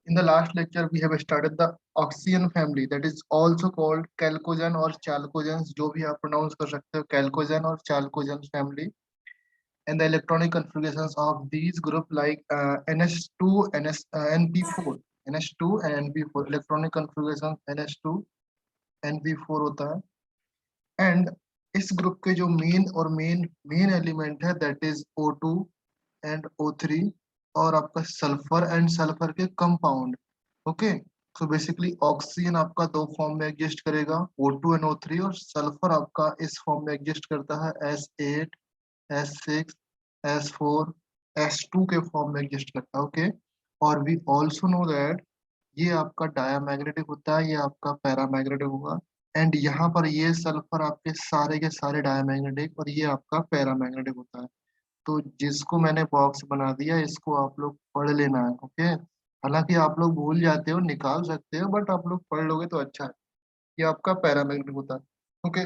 In the last lecture, we have started the oxygen family, that is also called chalcogen or chalcogens, जो भी आप pronounce कर सकते हो, chalcogen और chalcogen family. And the electronic configurations of these group like NH2, NP4, NH2 and NP4. Electronic configuration NH2, NP4 होता है. And इस ग्रुप के जो मेन एलिमेंट है that is O2 and O3 और आपका सल्फर एंड सल्फर के compound. Okay, so basically oxygen आपका दो फॉर्म में एग्जिस्ट करेगा, O2 एंड O3, और सल्फर आपका इस फॉर्म में एग्जिस्ट करता है S8, S6, S4, S2 के फॉर्म में एग्जिस्ट करता है. ओके, और वी ऑल्सो नो दैट ये आपका डायामैग्नेटिक होता है, ये आपका पैरामैग्नेटिक होगा. एंड यहाँ पर ये सल्फर आपके सारे के सारे डायमैग्नेटिक और ये आपका पैरामैग्नेटिक होता है. तो जिसको मैंने बॉक्स बना दिया इसको आप लोग पढ़ लेना है. ओके, हालांकि आप लोग भूल जाते हो, निकाल सकते हो, बट आप लोग पढ़ लोगे तो अच्छा है. ये आपका पैरामैग्नेटिक होता है. ओके,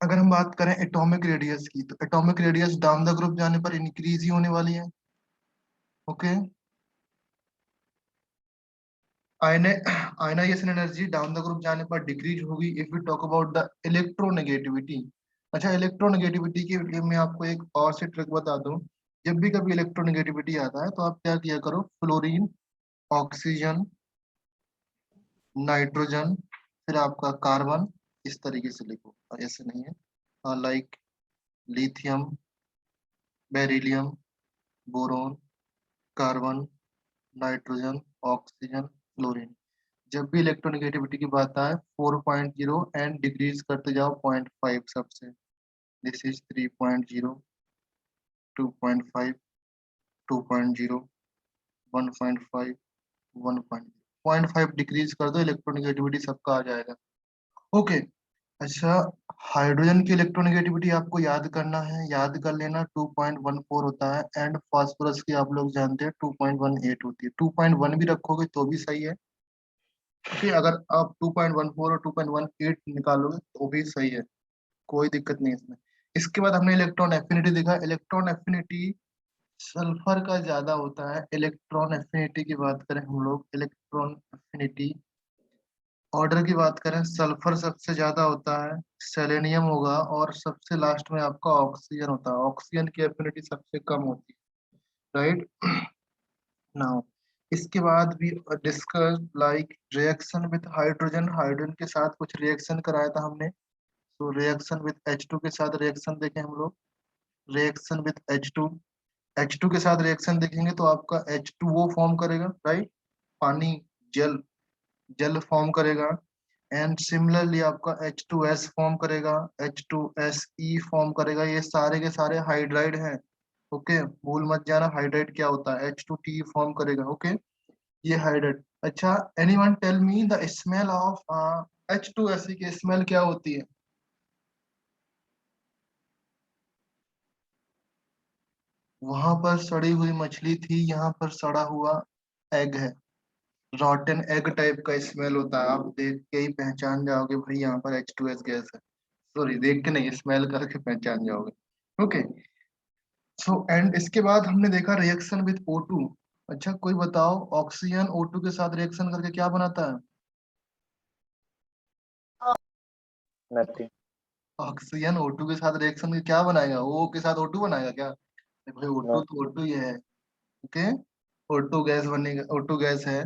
अगर हम बात करें एटॉमिक रेडियस की, तो atomic radius down the group जाने पर इंक्रीज ही होने वाली है. Okay, ionisation energy down the group जाने पर डिक्रीज होगी if we talk about the electronegativity. अच्छा, इलेक्ट्रोनेगेटिविटी के लिए मैं आपको एक और से ट्रिक बता दूं. जब भी कभी इलेक्ट्रोनेगेटिविटी आता है तो आप क्या किया करो, फ्लोरीन, ऑक्सीजन, नाइट्रोजन, फिर आपका कार्बन, इस तरीके से लिखो. ऐसे नहीं है, like lithium, beryllium, boron, carbon, nitrogen, oxygen, fluorine. जब भी इलेक्ट्रोनेगेटिविटी की बात आए 4.0 एंड डिक्रीज करते जाओ 0.5 सबसे. दिस इज 3.0, 2.5, 2.0, 1.5, 1.5 डिक्रीज कर दो, इलेक्ट्रोनेगेटिविटी सबका आ जाएगा. ओके, अच्छा, हाइड्रोजन की इलेक्ट्रोनेगेटिविटी आपको याद करना है, याद कर लेना, 2.14 होता है. एंड फास्फोरस की आप लोग जानते हैं 2.18 होती है. 2.1 भी रखोगे तो भी सही है. ओके, अगर आप 2.14 और 2.18 निकालोगे तो भी सही है, कोई दिक्कत नहीं है इसमें. इसके बाद हमने इलेक्ट्रॉन एफिनिटी देखा. इलेक्ट्रॉन एफिनिटी सल्फर का ज्यादा होता है. इलेक्ट्रॉन एफिनिटी की बात करें हम लोग, इलेक्ट्रॉन एफिनिटी ऑर्डर की बात करें, सल्फर सबसे ज्यादा होता है, सेलेनियम होगा, और सबसे लास्ट में आपका ऑक्सीजन होता है. ऑक्सीजन की एफिनिटी सबसे कम होती है, राइट. नाउ इसके बाद भी discuss like reaction with hydrogen. Hydrogen के साथ कुछ रिएक्शन कराया था हमने. तो रिएक्शन विद H2 के साथ रिएक्शन देखें हम लोग. रिएक्शन विद H2, H2 के साथ रिएक्शन देखेंगे तो आपका H2O फॉर्म करेगा, राइट. पानी, जल, जल फॉर्म करेगा. एंड सिमिलरली आपका H2S फॉर्म करेगा, H2SE फॉर्म करेगा. ये सारे के सारे हाइड्राइड हैं. ओके, भूल मत जाना हाइड्राइड क्या होता है. H2T फॉर्म करेगा. ओके, ये हाइड्राइड. अच्छा, anyone tell me the smell of H2SE की स्मेल क्या होती है? वहां पर सड़ी हुई मछली थी, यहाँ पर सड़ा हुआ एग है. रॉटन एग टाइप का स्मेल होता है. आप देख के ही पहचान जाओगे भाई यहाँ पर H2S गैस है. सॉरी, देख के नहीं, स्मेल करके पहचान जाओगे. ओके, सो एंड इसके बाद हमने देखा रिएक्शन विद O2. अच्छा, कोई बताओ ऑक्सीजन O2 के साथ रिएक्शन करके क्या बनाता है? नथिंग. ऑक्सीजन O2 के साथ रिएक्शन करके क्या बनाएगा? O के साथ O2 बनाएगा क्या? भाई O2 नो. तो O2 ही है. ओके, O2 गैस बनेगा, O2 गैस है.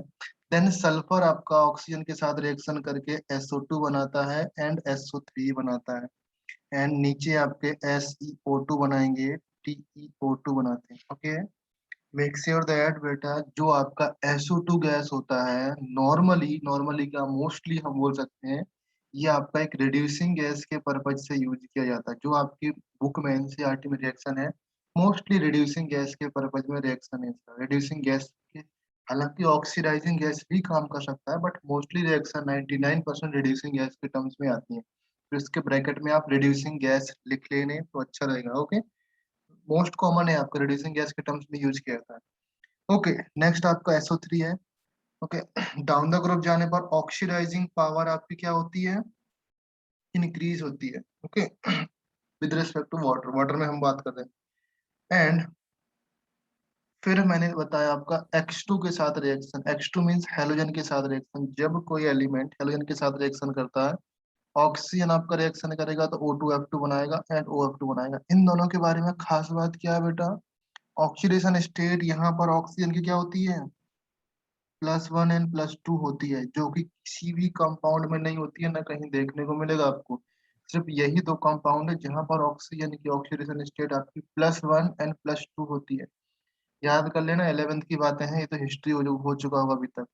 देन सल्फर आपका ऑक्सीजन के साथ रिएक्शन करके SO2 बनाता है एंड SO3 बनाता है. एंड नीचे आपके SeO2 बनाएंगे, TeO2 बनाते हैं. ओके, मेक श्योर दैट बेटा जो आपका SO2 गैस होता है, नॉर्मली नॉर्मली क्या मोस्टली हम बोल सकते हैं, ये आपका एक रिड्यूसिंग गैस के पर्पज से यूज किया जाता है. जो आपकी बुक में एनसीईआरटी में रिएक्शन है, मोस्टली रिड्यूसिंग गैस के पर्पज में रिएक्शन है. रिड्यूसिंग गैस के, हालांकि ऑक्सीडाइजिंग गैस भी काम कर सकता है, but mostly reaction 99% reducing gas के टर्म्स में आती है. तो इसके ब्रैकेट में आप रिड्यूसिंग गैस लिख लेने तो अच्छा रहेगा. ओके, मोस्ट कॉमन है, आपका रिड्यूसिंग गैस के टर्म्स में यूज किया जाता है. ओके, नेक्स्ट आपका SO3 है. ओके, डाउन द ग्रुप जाने पर ऑक्सीडाइजिंग पावर आपकी क्या होती है? इंक्रीज होती है. Okay, with respect to water. Water में हम बात कर रहे हैं. एंड फिर मैंने बताया आपका X2 के साथ रिएक्शन। X2 मीन्स हेलोजन के साथ रिएक्शन। जब कोई एलिमेंट हेलोजन के साथ रिएक्शन करता है, ऑक्सीजन आपका रिएक्शन करेगा तो O2F2 बनाएगा एंड OF2 बनाएगा। इन दोनों के बारे में खास बात क्या है बेटा, ऑक्सीडेशन स्टेट यहाँ पर ऑक्सीजन की क्या होती है, +1 एंड +2 होती है, जो कि किसी भी कंपाउंड में नहीं होती है, ना कहीं देखने को मिलेगा आपको। सिर्फ यही दो कंपाउंड है जहां पर ऑक्सीजन की ऑक्सीडेशन स्टेट आपकी +1 एंड +2 होती है। याद कर लेना, 11th की बातें हैं, ये तो हिस्ट्री हो चुका होगा अभी तक।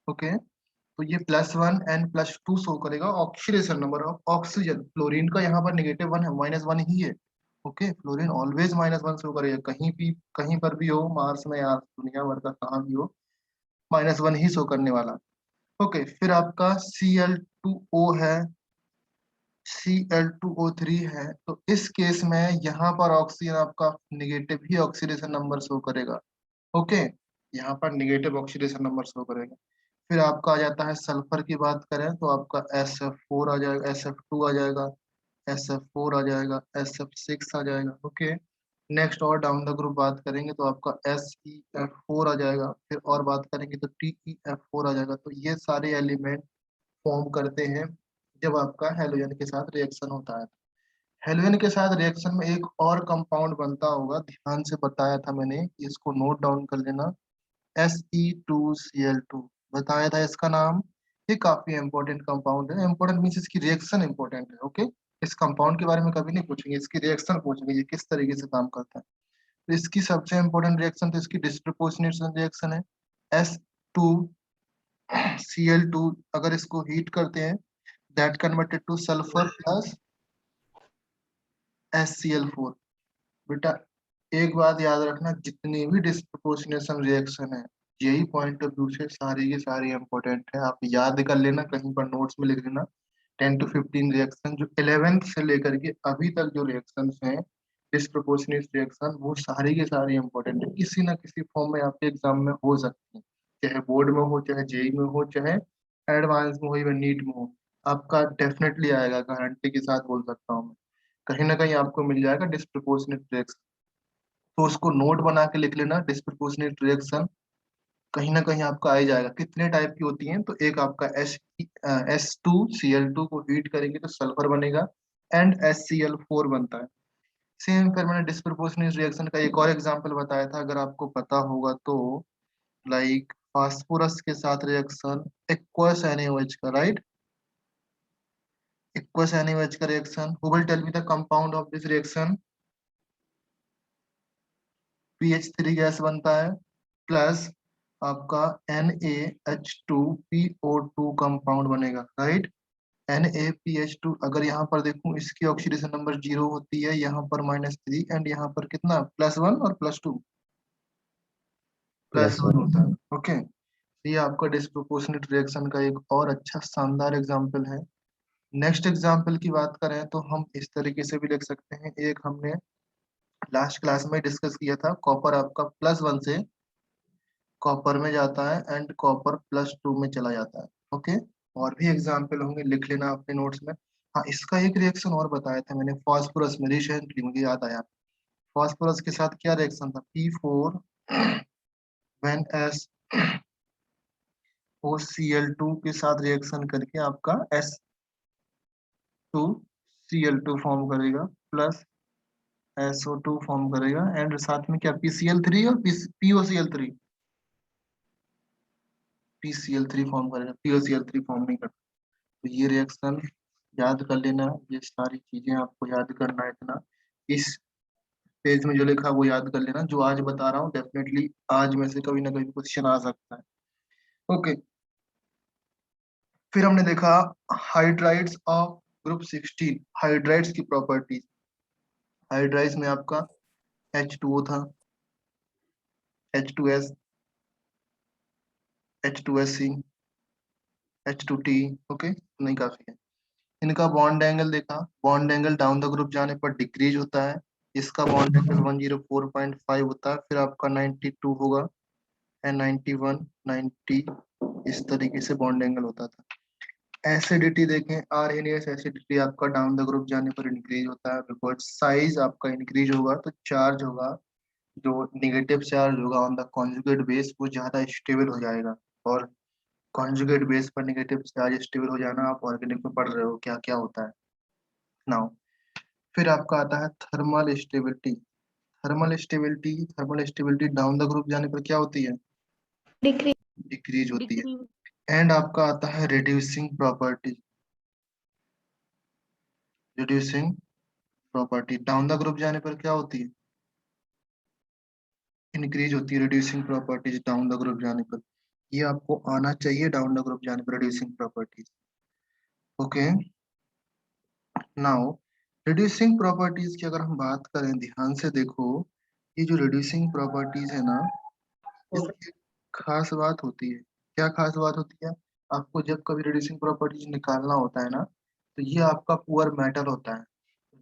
ओके, तो ये +1 एंड +2 शो करेगा oxidation number of oxygen. Fluorine का यहाँ पर -1 है, -1 ही है। ओके, फ्लोरीन ऑलवेज -1 शो करेगा, कहीं भी कहीं पर भी हो, मार्स में या दुनिया भर का कहाँ भी हो, -1 ही शो करने वाला। ओके, फिर आपका Cl2O है, Cl2O3 है। तो इस केस में यहाँ पर ऑक्सीजन आपका निगेटिव ही ऑक्सीडेशन नंबर शो करेगा। ओके, यहाँ पर निगेटिव ऑक्सीडेशन नंबर शो करेगा। फिर आपका आ जाता है सल्फर की बात करें तो आपका SF4 आ जाएगा, SF2 आ जाएगा, SF4 आ जाएगा, SF6 आ जाएगा। ओके, नेक्स्ट और डाउन द ग्रुप बात करेंगे तो आपका SeF4 आ जाएगा। फिर और बात करेंगे तो TeF4 आ जाएगा। तो ये सारे एलिमेंट फॉर्म करते हैं जब आपका हेलोजन के साथ रिएक्शन होता है। हेलोजन के साथ रिएक्शन में एक और कंपाउंड बनता होगा, ध्यान से बताया था मैंने, इसको नोट डाउन कर लेना, Se2Cl2 बताया था इसका नाम। ये काफी इंपॉर्टेंट कंपाउंड है। इंपॉर्टेंट मीन्स इसकी रिएक्शन इंपॉर्टेंट है। ओके, इस कंपाउंड के बारे में कभी नहीं पूछेंगे, इसकी रिएक्शन पूछेंगे, ये किस तरीके से काम करता है। तो इसकी सबसे इंपॉर्टेंट रिएक्शन तो इसकी डिस्प्रपोर्शनेट रिएक्शन है। S2Cl2 अगर इसको हीट करते हैं, that converted two sulphur plus HCl4। बेटा एक बात याद रखना, जितनी भी डिस्प्रपोर्शनेशन रिएक्शन है, यही पॉइंट ऑफ व्यू से सारी की सारी इंपॉर्टेंट है, आप याद कर लेना, कहीं पर नोट्स में लिख लेना। 10 to 15 रिएक्शन जो 11th से लेकर के अभी तक जो रिएक्शन हैं डिस्प्रपोर्शनेट रिएक्शन, वो सारी की सारी इंपॉर्टेंट है, किसी ना किसी फॉर्म में आपके एग्जाम में हो सकती है, चाहे बोर्ड में हो, चाहे जेई में हो, चाहे एडवांस में हो या नीट में हो। आपका डेफिनेटली आएगा, गारंटी के साथ बोल सकता हूँ मैं, कहीं ना कहीं आपको मिल जाएगा डिस्प्रपोर्शनेट रिएक्शन। तो उसको नोट बना के लिख लेना, डिस्प्रपोर्शनेट रिएक्शन कहीं ना कहीं आपका आ ही जाएगा। कितने टाइप की होती हैं, तो एक आपका S2Cl2 को हीट करेंगे तो सल्फर बनेगा एंड HCl4 बनता है। सेम फिर मैंने डिस्प्रपोर्शनेट रिएक्शन का एक और एग्जांपल बताया था, अगर आपको पता होगा तो, लाइक फास्फोरस के साथ रिएक्शन एक्वस NaOH का, राइट, एक्वस NaOH का reaction, who will tell me the compound of this reaction, PH3 gas बनता है प्लस आपका NaH2PO2 कंपाउंड बनेगा, राइट। NaPH2 अगर यहाँ पर देखूं, इसकी ऑक्सीडेशन नंबर 0 होती है, यहाँ पर -3 एंड यहाँ पर कितना, +1 और +2, +1 +1। होता है। ओके, ये आपका डिस्प्रोपोर्शनेट रिएक्शन का एक और अच्छा शानदार एग्जाम्पल है। नेक्स्ट एग्जाम्पल की बात करें तो हम इस तरीके से भी लिख सकते हैं, एक हमने लास्ट क्लास में डिस्कस किया था, कॉपर आपका +1 से कॉपर में जाता है एंड कॉपर +2 में चला जाता है। ओके, और भी एग्जाम्पल होंगे, लिख लेना अपने नोट्स में। हाँ, इसका एक रिएक्शन और बताया था मैंने फास्फोरस में, रिसेंटली मुझे याद आया। फास्फोरस के साथ क्या रिएक्शन था, P4 व्हेन SOCl2 के साथ रिएक्शन करके आपका S2Cl2 फॉर्म करेगा प्लस SO2 फॉर्म करेगा एंड साथ में क्या, PCl3 और POCl3, PCl3 फॉर्म करेगा, POCl3 फॉर्म नहीं करता। तो ये रिएक्शन याद कर लेना, ये सारी चीजें आपको याद करना है इतना, इस पेज में जो लिखा है वो याद कर लेना, जो आज बता रहा हूँ डेफिनेटली आज में से कभी ना कभी क्वेश्चन आ सकता है। ओके, फिर हमने देखा हाइड्राइड्स ऑफ ग्रुप 16, हाइड्राइड्स की प्रॉपर्टीज। हाइड्राइड्स में आपका H2O था, H2S, H2SC, H2T। ओके, नहीं काफी है। इनका बॉन्ड एंगल देखा, bond angle down the group जाने पर डिक्रीज होता है, इसका बॉन्ड एंगल 104.5 होता है, फिर आपका 92 होगा एंड 91, 90, इस तरीके से बॉन्ड एंगल होता था। एसिडिटी देखें, आर्हेनियस एसिडिटी आपका डाउन द ग्रुप जाने पर इंक्रीज होता है, बिकॉज साइज आपका इंक्रीज होगा तो चार्ज होगा जो निगेटिव चार्ज होगा ऑन द कॉन्जुगेट बेस वो ज्यादा स्टेबल हो जाएगा। और कॉन्जुगेट बेस पर नेगेटिव चार्ज स्टेबल हो जाना, आप ऑर्गेनिक में पढ़ रहे हो क्या क्या होता है नाउ। फिर आपका आता है thermal stability. Thermal stability down the group जाने पर क्या होती है? डिक्रीज। डिक्रीज होती है। डिक्रीज। एंड आपका आता है reducing property. Reducing property down the group जाने पर क्या होती है? इंक्रीज होती है। Reducing properties down the group जाने पर, ये आपको आना चाहिए डाउन द ग्रुप जाने पर reducing properties. Okay, now reducing properties की अगर हम बात करें ध्यान से देखो, ये जो रिड्यूसिंग प्रॉपर्टीज है ना, इसकी एक खास बात होती है। क्या खास बात होती है? आपको जब कभी रिड्यूसिंग प्रॉपर्टीज निकालना होता है ना, तो ये आपका पुअर मेटल होता है।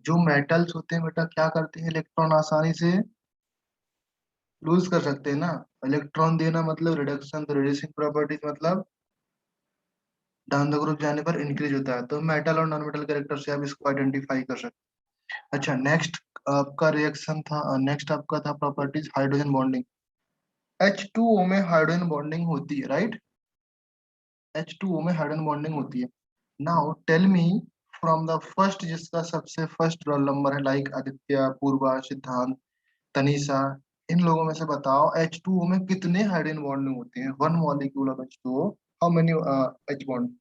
जो मेटल्स होते हैं बेटा क्या करते हैं, इलेक्ट्रॉन आसानी से लूज कर सकते हैं ना। इलेक्ट्रॉन देना मतलब रिडक्शन, तो रिड्यूसिंग प्रॉपर्टीज मतलब डाउन द ग्रुप जाने पर इंक्रीज होता है। तो मेटल और नॉन मेटल कैरेक्टर से आप इसको आइडेंटिफाई कर सकते हैं। अच्छा, नेक्स्ट आपका रिएक्शन था, नेक्स्ट आपका था प्रॉपर्टीज हाइड्रोजन बॉन्डिंग। H2O में हाइड्रोजन बॉन्डिंग होती है, राइट? H2O में हाइड्रोजन बॉन्डिंग होती है। Now tell me from the first, जिसका सबसे फर्स्ट रोल नंबर है, लाइक आदित्य, पूर्वा, सिद्धांत, तनीषा, इन लोगों में से बताओ H2O में कितने हाइड्रोजन बॉन्डिंग होते हैं? One molecule of H2O, how many H bond?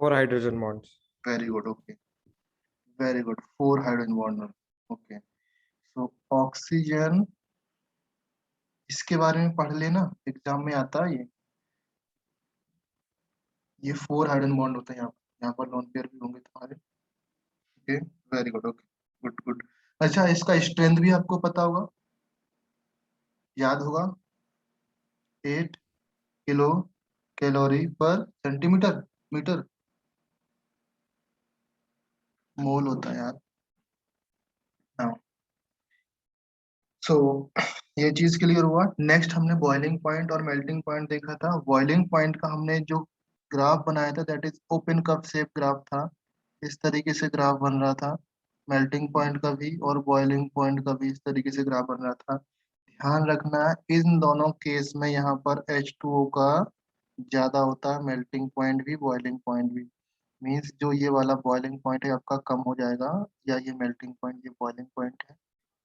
4 hydrogen bonds. Very good, okay, very good, four hydrogen bond. Okay, so oxygen, इसके बारे में पढ़ लेना, एग्जाम में आता है ये फोर हाइड्रोजन बॉन्ड होते हैं। यहाँ पर लॉन पेयर भी होंगे तुम्हारे। Okay, very good, okay, good good. अच्छा, इसका स्ट्रेंथ भी आपको पता होगा, याद होगा, 8 किलो कैलोरी पर सेंटीमीटर मीटर मोल होता है यार। हाँ, सो ये चीज क्लियर हुआ। नेक्स्ट हमने बॉइलिंग पॉइंट और मेल्टिंग पॉइंट देखा था। बॉइलिंग पॉइंट का हमने जो ग्राफ बनाया था that is open cup shape graph था, इस तरीके से ग्राफ बन रहा था। मेल्टिंग पॉइंट का भी और बॉइलिंग पॉइंट का भी इस तरीके से ग्राफ बन रहा था। ध्यान रखना, इन दोनों केस में यहाँ पर H2O का ज्यादा होता है, मेल्टिंग पॉइंट भी बॉइलिंग पॉइंट भी। मीन्स जो ये वाला बॉइलिंग पॉइंट है आपका कम हो जाएगा, या ये मेल्टिंग पॉइंट, ये बॉइलिंग पॉइंट है,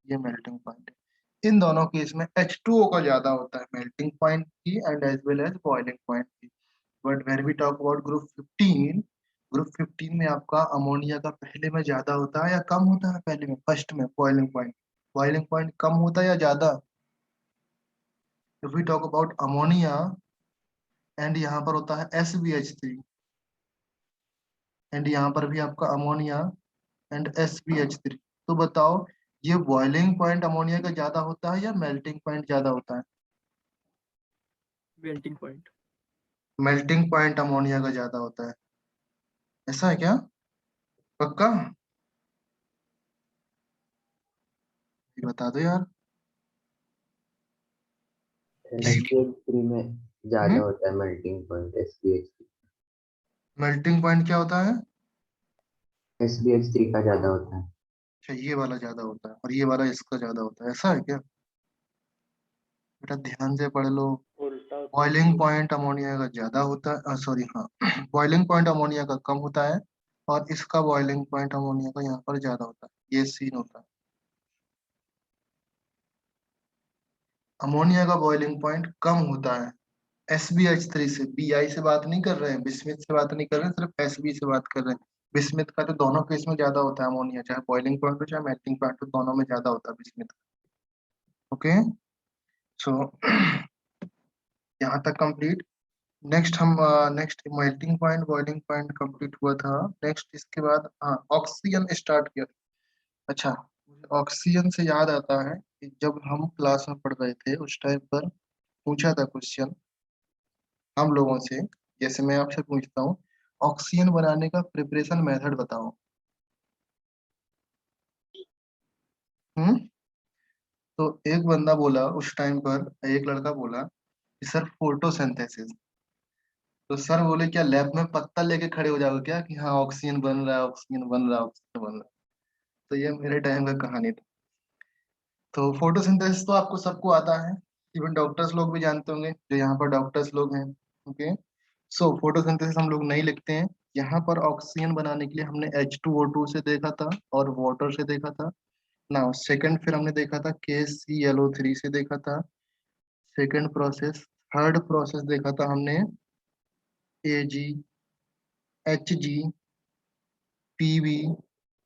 ये मेल्टिंग पॉइंट है। इन दोनों केस में H2O का ज्यादा होता है, मेल्टिंग पॉइंट की and as well as boiling point की। But when we talk about group 15, group 15 में आपका अमोनिया का पहले में ज्यादा होता है या कम होता है? पहले में, फर्स्ट में बॉइलिंग पॉइंट, बॉइलिंग पॉइंट कम होता है या ज्यादा? If we talk about ammonia, and यहाँ पर होता है SbH3, एंड यहाँ पर भी आपका अमोनिया एंड SbH3। तो बताओ, ये बॉइलिंग पॉइंट अमोनिया का ज्यादा होता है या मेल्टिंग पॉइंट ज्यादा होता है? Melting point. Melting point ammonia का ज्यादा होता है, ऐसा है क्या? पक्का? ये बता दो यार। SPH3 में ज्यादा हम्म, होता है melting point. SPH3 melting point क्या होता है? SPH3 का ज्यादा होता है। अच्छा, ये वाला ज्यादा होता है और ये वाला इसका ज्यादा होता है, ऐसा है क्या? बेटा ध्यान से पढ़ लो। उल्टा होता है। बॉइलिंग पॉइंट अमोनिया का ज्यादा होता है, सॉरी हाँ, बॉइलिंग पॉइंट अमोनिया का कम होता है, और इसका बॉइलिंग पॉइंट अमोनिया का यहाँ पर ज्यादा होता है, ये सीन होता है। अमोनिया का बॉइलिंग पॉइंट कम होता है SbH3 से। Bi से बात नहीं कर रहे हैं, बिस्मिथ से बात नहीं कर रहे हैं, सिर्फ Sb से बात कर रहे हैं। बिस्मिथ का तो दोनों केस में ज्यादा होता है अमोनिया, चाहे बॉइलिंग पॉइंट हो चाहे मेल्टिंग पॉइंट हो, दोनों में ज्यादा होता है बिस्मिथ। ओके, सो यहाँ तक कंप्लीट। नेक्स्ट हम next melting point boiling point complete हुआ था। नेक्स्ट इसके बाद हाँ, ऑक्सीजन स्टार्ट किया। अच्छा, मुझे ऑक्सीजन से याद आता है कि जब हम क्लास में पढ़ रहे थे उस टाइम पर पूछा था क्वेश्चन हम लोगों से, जैसे मैं आपसे पूछता हूँ, ऑक्सीजन बनाने का प्रिपरेशन मेथड बताओ। हम्म, तो एक बंदा बोला उस टाइम पर, एक लड़का बोला कि सर फोटोसिंथेसिस। तो सर बोले क्या लैब में पत्ता लेके खड़े हो जाओगे क्या कि हाँ ऑक्सीजन बन रहा है, ऑक्सीजन बन रहा है, ऑक्सीजन बन रहा है? तो ये मेरे टाइम का कहानी था। तो फोटोसिंथेसिस तो आपको सबको आता है, इवन डॉक्टर्स लोग भी जानते होंगे, जो यहाँ पर डॉक्टर्स लोग हैं। ओके, सो फोटोसिंथेसिस हम लोग नहीं लिखते हैं। यहाँ पर ऑक्सीजन बनाने के लिए हमने H2O2 से देखा था और वाटर से देखा था। ना सेकंड फिर हमने देखा था KClO3 से देखा था, सेकंड प्रोसेस। थर्ड प्रोसेस देखा था हमने Ag, Hg, Pb,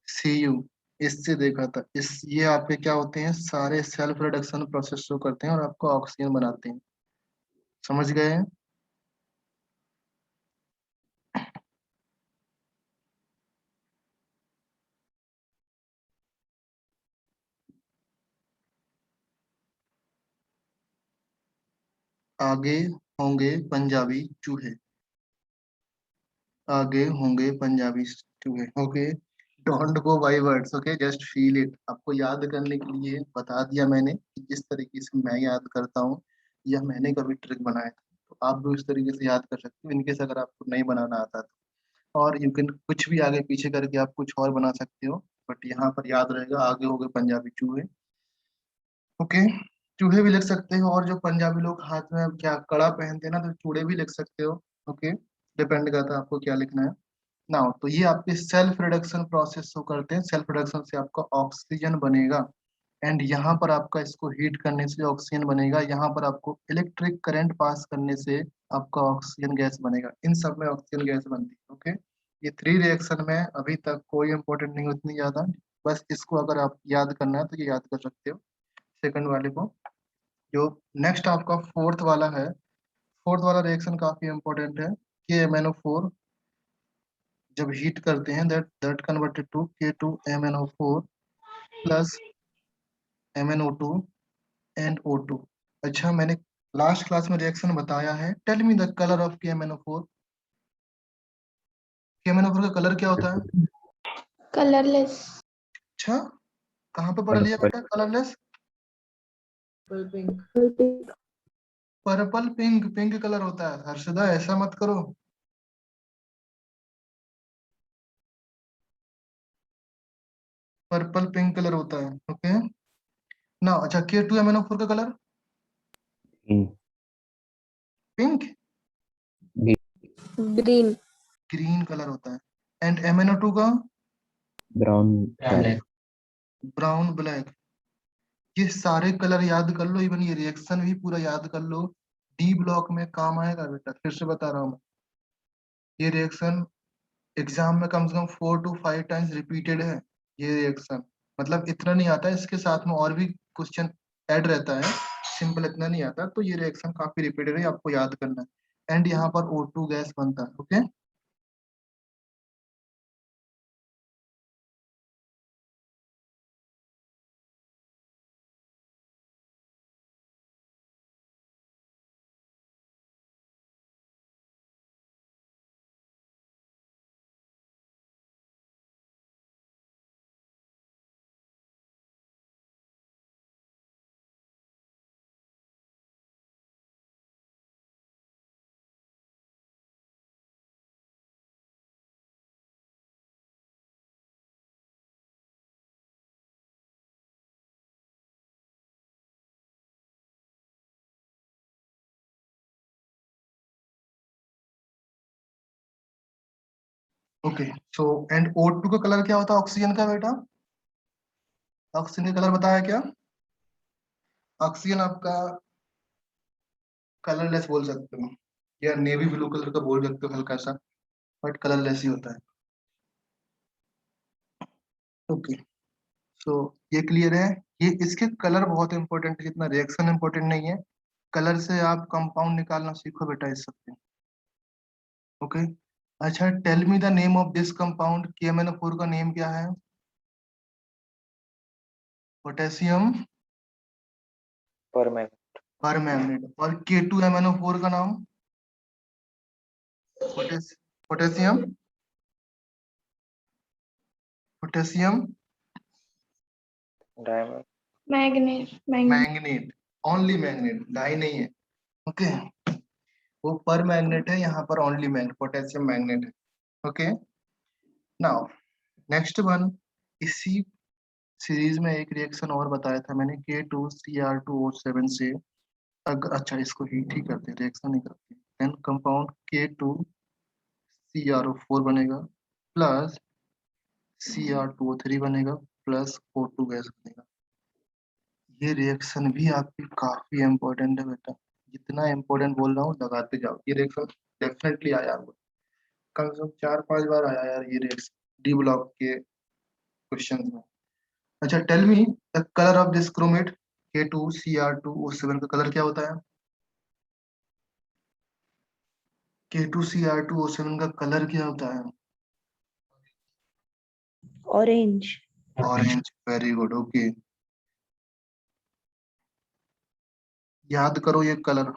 Cu, इससे देखा था। इस ये आपके क्या होते हैं, सारे सेल्फ रिडक्शन प्रोसेस शो करते हैं और आपको ऑक्सीजन बनाते हैं। समझ गए हैं? आगे होंगे पंजाबी चूहे, आगे होंगे पंजाबी चूहे। Okay, don't go by words, okay, just feel it. आपको याद करने के लिए बता दिया मैंने कि किस तरीके से मैं याद करता हूँ, या मैंने कभी ट्रिक बनाया था, तो आप भी उस तरीके से याद कर सकते हो इनकेस अगर आपको नहीं बनाना आता तो। और यू कैन कुछ भी आगे पीछे करके आप कुछ और बना सकते हो, बट यहाँ पर याद रहेगा आगे हो गए पंजाबी चूहे। ओके, चूहे भी लिख सकते हो, और जो पंजाबी लोग हाथ में क्या कड़ा पहनते हैं ना, तो चूड़े भी लिख सकते हो। ओके, डिपेंड करता है आपको क्या लिखना है। नाउ तो ये आपके सेल्फ रिडक्शन प्रोसेस शो करते हैं। सेल्फ रिडक्शन से आपका ऑक्सीजन बनेगा, एंड यहाँ पर आपका इसको हीट करने से ऑक्सीजन बनेगा, यहाँ पर आपको इलेक्ट्रिक करंट पास करने से आपका ऑक्सीजन गैस बनेगा। इन सब में ऑक्सीजन गैस बनती है। ओके, ये 3 रिएक्शन में अभी तक कोई इंपॉर्टेंट नहीं उतनी ज्यादा, बस इसको अगर आप याद करना है तो ये याद कर सकते हो, सेकंड वाले को। जो नेक्स्ट आपका फोर्थ वाला है, फोर्थ वाला रिएक्शन काफी इंपॉर्टेंट है। KMnO4 जब हीट करते हैं, that converted to K2MnO4 plus MnO2 and O2। अच्छा, मैंने लास्ट क्लास में रिएक्शन बताया है। Tell me the colour of KMnO4। KMnO4 का कलर क्या होता है? कलरलेस। अच्छा, कहाँ पे पढ़ लिया बेटा colourless? Purple pink, pink colour होता है हर्षदा, ऐसा मत करो। पर्पल पिंक कलर होता है। ओके, ना अच्छा, K2MnO4 का colour pink, green. Green colour होता है। एंड MnO2 का ब्राउन ब्राउन ब्लैक। ये सारे कलर याद कर लो, इवन ये रिएक्शन भी पूरा याद कर लो, डी ब्लॉक में काम आएगा बेटा। फिर से बता रहा हूँ मैं, ये रिएक्शन एग्जाम में कम से कम 4 to 5 टाइम्स रिपीटेड है। ये रिएक्शन मतलब इतना नहीं आता है, इसके साथ में और भी क्वेश्चन ऐड रहता है, सिंपल इतना नहीं आता। तो ये रिएक्शन काफी रिपीटेड है, आपको याद करना है। एंड यहाँ पर O2 गैस बनता है। Okay, okay, so and O2 का कलर क्या होता है ऑक्सीजन का बेटा? ऑक्सीजन का कलर बताया क्या? ऑक्सीजन आपका कलरलेस बोल सकते हो, या नेवी ब्लू कलर का बोल सकते हो हल्का सा, बट कलरलेस ही होता है। ओके, सो ये क्लियर है। ये इसके कलर बहुत इंपॉर्टेंट है, जितना रिएक्शन इंपॉर्टेंट नहीं है। कलर से आप कंपाउंड निकालना सीखो बेटा इस सबसे। ओके, अच्छा, tell me the name of this compound. KMnO4 का नेम क्या है? Potassium permanganate. और K2MnO4 का नाम? Potassium potassium magnet. Magnet, only magnet, di नहीं है। ओके, वो पर मैग्नेट है, यहाँ पर ओनली मैग्नेट, पोटेशियम मैग्नेट है। ओके, नाउ नेक्स्ट वन, इसी सीरीज में एक रिएक्शन और बताया था मैंने, K2Cr2O7 से, अगर अच्छा इसको हीट ही करते हैं, रिएक्शन नहीं करते, देन कंपाउंड K2CrO4 बनेगा प्लस Cr2O3 बनेगा प्लस O2 गैस बनेगा। ये रिएक्शन भी आपकी काफी इंपॉर्टेंट है बेटा, जितना इंपॉर्टेंट बोल रहा हूँ लगाते जाओ। ये रिएक्शन डेफिनेटली आया होगा, कम से कम 4-5 बार आया यार ये रिएक्शन डी ब्लॉक के क्वेश्चन में। अच्छा tell me the colour of this chromate K2Cr2O7 का कलर क्या होता है? K2Cr2O7 का कलर क्या होता है? Orange. Orange, very good, okay. याद करो ये कलर,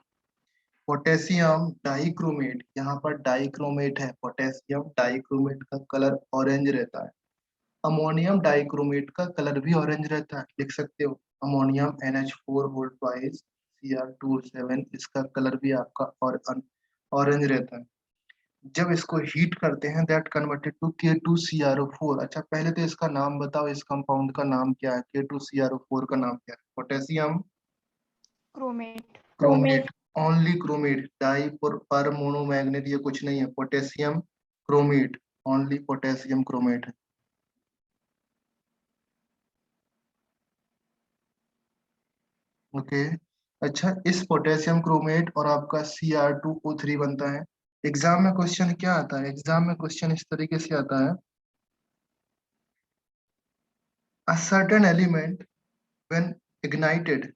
पोटेशियम डाइक्रोमेट, यहाँ पर डाइक्रोमेट है, पोटेशियम डाइक्रोमेट का कलर ऑरेंज रहता है। अमोनियम डाइक्रोमेट का कलर भी ऑरेंज रहता है, लिख सकते हो ammonium NH4 volt wise Cr2O7, इसका कलर भी आपका ऑरेंज रहता है। जब इसको हीट करते हैं दैट कन्वर्टेड टू K2CrO4। अच्छा पहले तो इसका नाम बताओ, इस कंपाउंड का नाम क्या है? K2CrO4 का नाम क्या है? Potassium chromate. Chromate, only chromate, di per mono magnet ये कुछ नहीं है, potassium chromate, only potassium chromate है। ओके अच्छा, इस पोटेशियम क्रोमेट और आपका Cr2O3 बनता है। एग्जाम में क्वेश्चन क्या आता है? एग्जाम में क्वेश्चन इस तरीके से आता है, a certain element when ignited,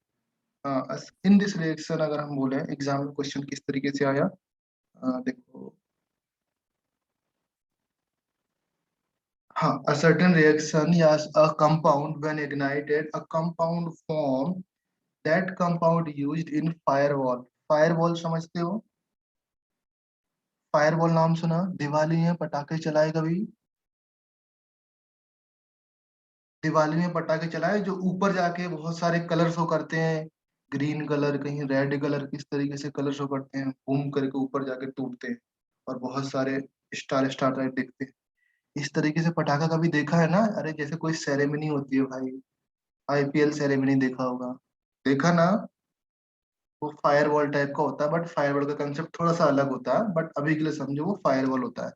in this reaction, अगर हम बोले एग्जाम में क्वेश्चन किस तरीके से आया, देखो, हाँ, a certain reaction या a compound when ignited, a compound form, that compound used in firewall। firewall समझते हो? फायरवॉल नाम सुना? दिवाली में पटाखे चलाए कभी? दिवाली में पटाखे चलाए जो ऊपर जाके बहुत सारे कलर शो करते हैं, ग्रीन कलर, कहीं रेड कलर, किस तरीके से कलर शो करते हैं, बूम करके ऊपर जाके टूटते हैं और बहुत सारे स्टार स्टार टाइप दिखते हैं। इस तरीके से पटाखा कभी देखा है ना? अरे जैसे कोई सेरेमनी होती है भाई, IPL सेरेमनी देखा होगा, देखा ना? वो फायरवॉल टाइप का होता है, बट फायरवॉल का कंसेप्ट थोड़ा सा अलग होता है, बट अभी के लिए समझो वो फायरवॉल होता है।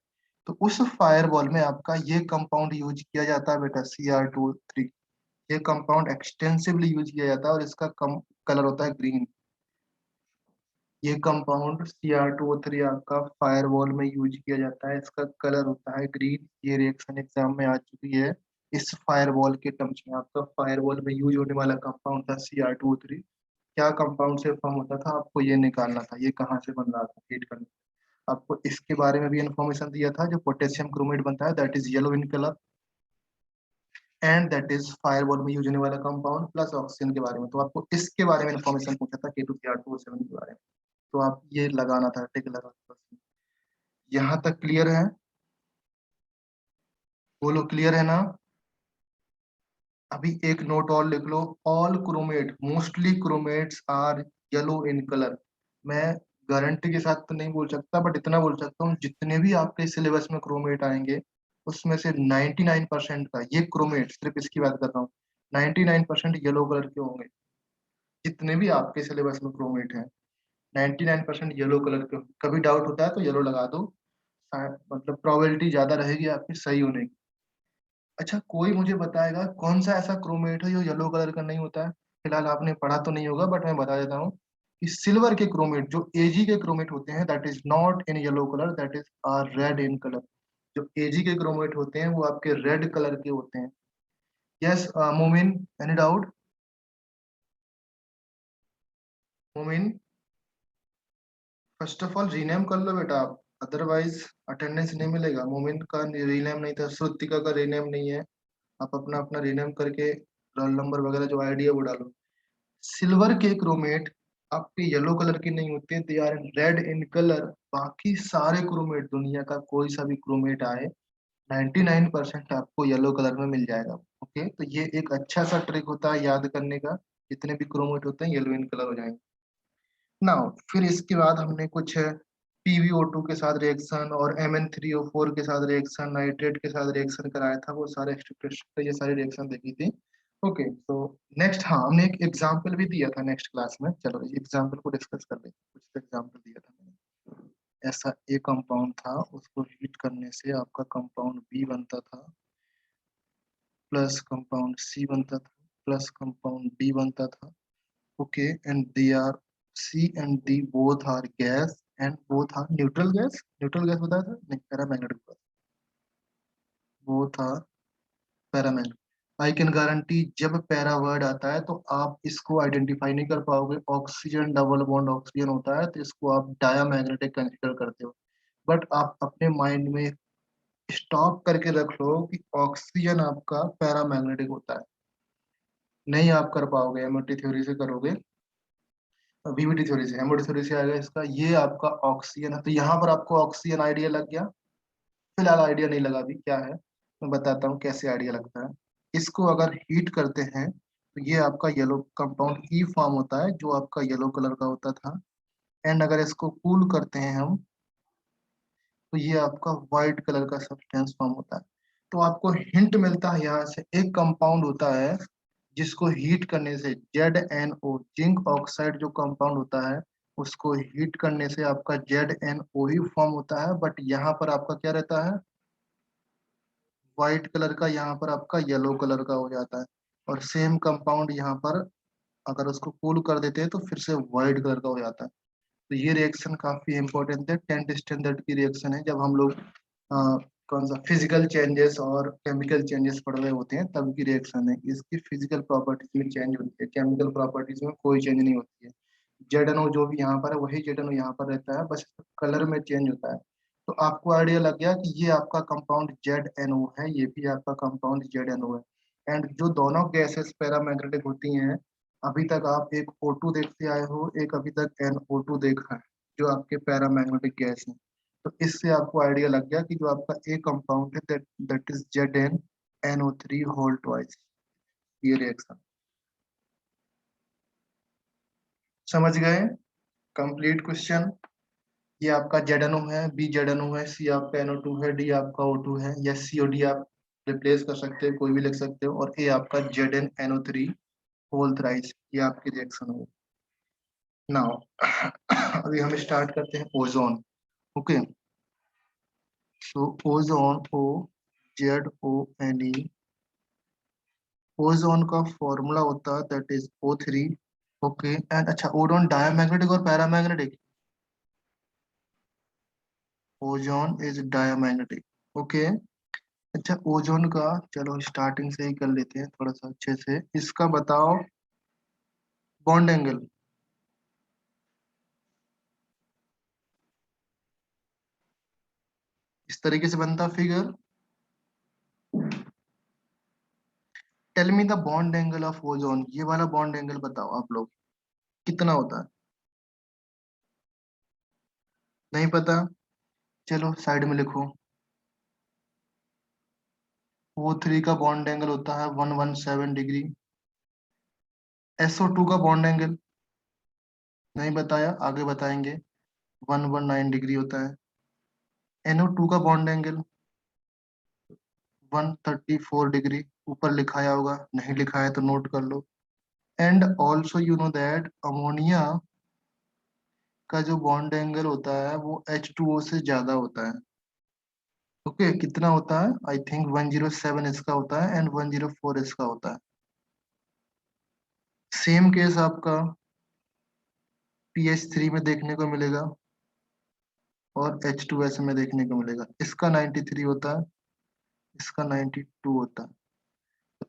तो उस फायरवॉल में आपका ये कंपाउंड यूज किया जाता है बेटा, Cr2O3। ये कंपाउंड एक्सटेंसिवली यूज किया जाता है और इसका कम कलर होता है ग्रीन। ये कंपाउंड Cr2O3 आपका फायरवॉल में यूज किया जाता है, इसका कलर होता है ग्रीन। ये रिएक्शन एग्जाम में आ चुकी है। इस फायरवॉल के टर्म्स में आपका फायरवॉल में यूज होने वाला कंपाउंड था Cr2O3। क्या कंपाउंड से फॉर्म होता था, आपको ये निकालना था, ये कहाँ से बन रहा था हीट करने। आपको इसके बारे में भी इंफॉर्मेशन दिया था, जो पोटेशियम क्रोमेट बनता है that is yellow in colour, and that is firewall में यूज होने वाला कंपाउंड प्लस ऑक्सीजन के बारे में। तो आपको इसके बारे में इंफॉर्मेशन पूछा था K2Cr2O7 के बारे में, तो आप ये लगाना था, टिक लगा था। यहाँ तक क्लियर है? बोलो क्लियर है ना? अभी एक नोट और लिख लो, all chromate, mostly chromates are yellow in colour. मैं गारंटी के साथ तो नहीं बोल सकता, बट इतना बोल सकता हूँ जितने भी आपके सिलेबस में क्रोमेट आएंगे उसमें से 99% का, ये क्रोमेट सिर्फ इसकी बात कर रहा हूँ, 99% येलो कलर के होंगे। जितने भी आपके सिलेबस में क्रोमेट है 99% येलो कलर के होंगे। कभी डाउट होता है तो येलो लगा दो, मतलब प्रोबेबिलिटी ज्यादा रहेगी आपकी सही होने की। अच्छा कोई मुझे बताएगा कौन सा ऐसा क्रोमेट है जो येलो कलर का नहीं होता है? फिलहाल आपने पढ़ा तो नहीं होगा, बट मैं बता देता हूँ कि सिल्वर के क्रोमेट, जो Ag के क्रोमेट होते हैं, that is not in yellow colour, that is are red in colour. जो Ag के क्रोमेट होते हैं वो आपके रेड कलर के होते हैं। यस मोमिन, एनी डाउट? मोमिन, फर्स्ट ऑफ ऑल रीनेम कर लो बेटा आप, अदरवाइज अटेंडेंस नहीं मिलेगा। मोमिन का रीनेम नहीं था, श्रुतिका का रीनेम नहीं है, आप अपना अपना रीनेम करके रोल नंबर वगैरह जो आईडी है वो डालो। सिल्वर के क्रोमेट आपके येलो कलर के नहीं होते, they are red in colour. बाकी सारे क्रोमेट, दुनिया का कोई सा भी क्रोमेट आए, 99% आपको येलो कलर में मिल जाएगा। ओके, तो ये एक अच्छा सा ट्रिक होता है याद करने का, जितने भी क्रोमेट होते हैं येलो इन कलर हो जाएंगे। नाउ फिर इसके बाद हमने कुछ PbO2 के साथ रिएक्शन और Mn3O4 के साथ रिएक्शन, नाइट्रेट के साथ रिएक्शन कराया था, वो सारे ये सारी रिएक्शन देखी थी। ओके, तो नेक्स्ट, हाँ हमने एक एग्जाम्पल भी दिया था नेक्स्ट क्लास में, चलो इस एग्जाम्पल को डिस्कस कर लेते हैं। कुछ एग्जाम्पल दिया था मैंने। ऐसा ए कंपाउंड था, उसको हीट करने से आपका कंपाउंड बी बनता था, प्लस कंपाउंड सी बनता था, प्लस कंपाउंड डी बनता था। Okay, and they are, C and D both are gas and both are neutral gas. Neutral gas बताया था नहीं, paramagnetic, both are paramagnetic. I can guarantee जब पैरा वर्ड आता है तो आप इसको आइडेंटिफाई नहीं कर पाओगे। ऑक्सीजन डबल बॉन्ड ऑक्सीजन होता है तो इसको आप डायामैग्नेटिक कंसीडर करते हो। बट आप अपने माइंड में स्टॉप करके रख लो कि ऑक्सीजन आपका पैरामैग्नेटिक होता है। नहीं आप कर पाओगे, एमओटी थ्योरी से करोगे, वीवीटी थ्योरी से, एमओटी थ्योरी से आएगा इसका। ये आपका ऑक्सीजन है, तो यहाँ पर आपको ऑक्सीजन आइडिया लग गया। फिलहाल आइडिया नहीं लगा, अभी क्या है मैं बताता हूँ कैसे आइडिया लगता है। इसको अगर हीट करते हैं तो ये आपका येलो कंपाउंड ई फॉर्म होता है, जो आपका येलो कलर का होता था। एंड अगर इसको कूल करते हैं हम, तो ये आपका व्हाइट कलर का सब्सटेंस फॉर्म होता है। तो आपको हिंट मिलता है यहाँ से, एक कंपाउंड होता है जिसको हीट करने से ZnO, जिंक ऑक्साइड जो कंपाउंड होता है, उसको हीट करने से आपका ZnO ही फॉर्म होता है। बट यहाँ पर आपका क्या रहता है, व्हाइट कलर का, यहाँ पर आपका येलो कलर का हो जाता है। और सेम कंपाउंड यहाँ पर अगर उसको कूल कर देते हैं तो फिर से व्हाइट कलर का हो जाता है। तो ये रिएक्शन काफी इंपॉर्टेंट है, 10th स्टैंडर्ड की रिएक्शन है। जब हम लोग कौन सा फिजिकल चेंजेस और केमिकल चेंजेस पढ़ रहे होते हैं तब की रिएक्शन है। इसकी फिजिकल प्रॉपर्टीज में चेंज होती है, केमिकल प्रॉपर्टीज में कोई चेंज नहीं होती है। जेडएनओ जो भी यहाँ पर है वही जेडएनओ यहाँ पर रहता है, बस कलर में चेंज होता है। तो आपको आइडिया लग गया कि ये आपका कंपाउंड ZnO है, ये भी आपका कंपाउंड ZnO है। एंड जो दोनों गैसेस पैरामैग्नेटिक होती हैं, अभी तक आप एक O2 देखते आए हो, एक अभी तक NO2 देखा है, जो आपके पैरामैग्नेटिक गैस है। तो इससे आपको आइडिया लग गया कि जो आपका ए कंपाउंड है, that that is ZnNO3 whole twice. ये रिएक्शन समझ गए? Complete question. ये आपका ZnO है, बी ZnO है, सी आपका NO2 है, डी आपका O2 है, या सी और डी आप रिप्लेस कर सकते हो, कोई भी लिख सकते हो। और ए आपका ZnNO3 होल थ्राइस। ये आपकी रिएक्शन हो। नाउ अभी हम स्टार्ट करते हैं ओजोन। ओके, सो ओजोन, OZONE, ओजोन का फॉर्मूला होता है that is O3। Okay, and अच्छा, ओजोन डायमैग्नेटिक और paramagnetic? Ozone is diamagnetic. Okay, अच्छा ओजोन का चलो स्टार्टिंग से ही कर लेते हैं थोड़ा सा अच्छे से। इसका बताओ बॉन्ड एंगल। इस तरीके से बनता figure. Tell me the bond angle of ozone, ये वाला बॉन्ड एंगल बताओ आप लोग, कितना होता है? नहीं पता? चलो साइड में लिखो। O3 का बॉन्ड एंगल होता है 117 डिग्री। SO2 का बॉन्ड एंगल नहीं बताया, आगे बताएंगे, 119 डिग्री होता है। NO2 का बॉन्ड एंगल 134 डिग्री, ऊपर लिखाया होगा, नहीं लिखा है तो नोट कर लो। And also you know that ammonia का जो बॉन्ड एंगल होता है वो H2O से ज्यादा होता है। ओके, कितना होता है? आई थिंक 107 इसका होता है एंड 104 इसका होता है। सेम केस आपका PH3 में देखने को मिलेगा और H2S में देखने को मिलेगा। इसका 93 होता है, इसका 92 होता है।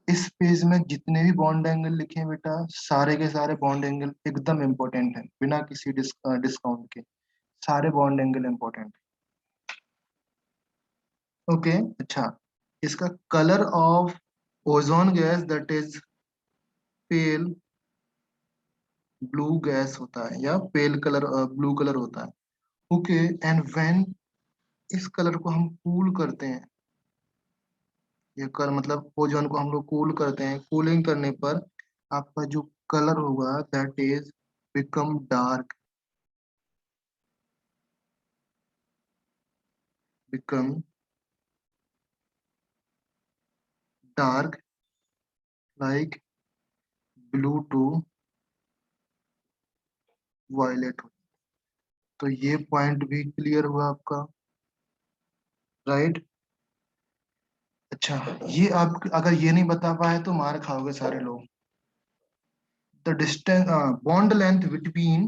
इस पेज में जितने भी बॉन्ड एंगल लिखे हैं बेटा, सारे के सारे बॉन्ड एंगल एकदम इंपॉर्टेंट है, बिना किसी डिस्काउंट के। सारे बॉन्ड एंगल इंपॉर्टेंट। ओके, अच्छा, इसका colour of ozone gas that is pale blue gas होता है, या पेल कलर ब्लू कलर होता है। ओके, एंड व्हेन इस कलर को हम कूल करते हैं, ये कलर मतलब ओजोन को हम लोग कूल करते हैं, कूलिंग करने पर आपका जो कलर होगा that is become dark, become dark like blue to violet. तो ये पॉइंट भी क्लियर हुआ आपका, राइट। अच्छा, ये आप अगर ये नहीं बता पाए तो मार खाओगे सारे लोग। The distance bond length between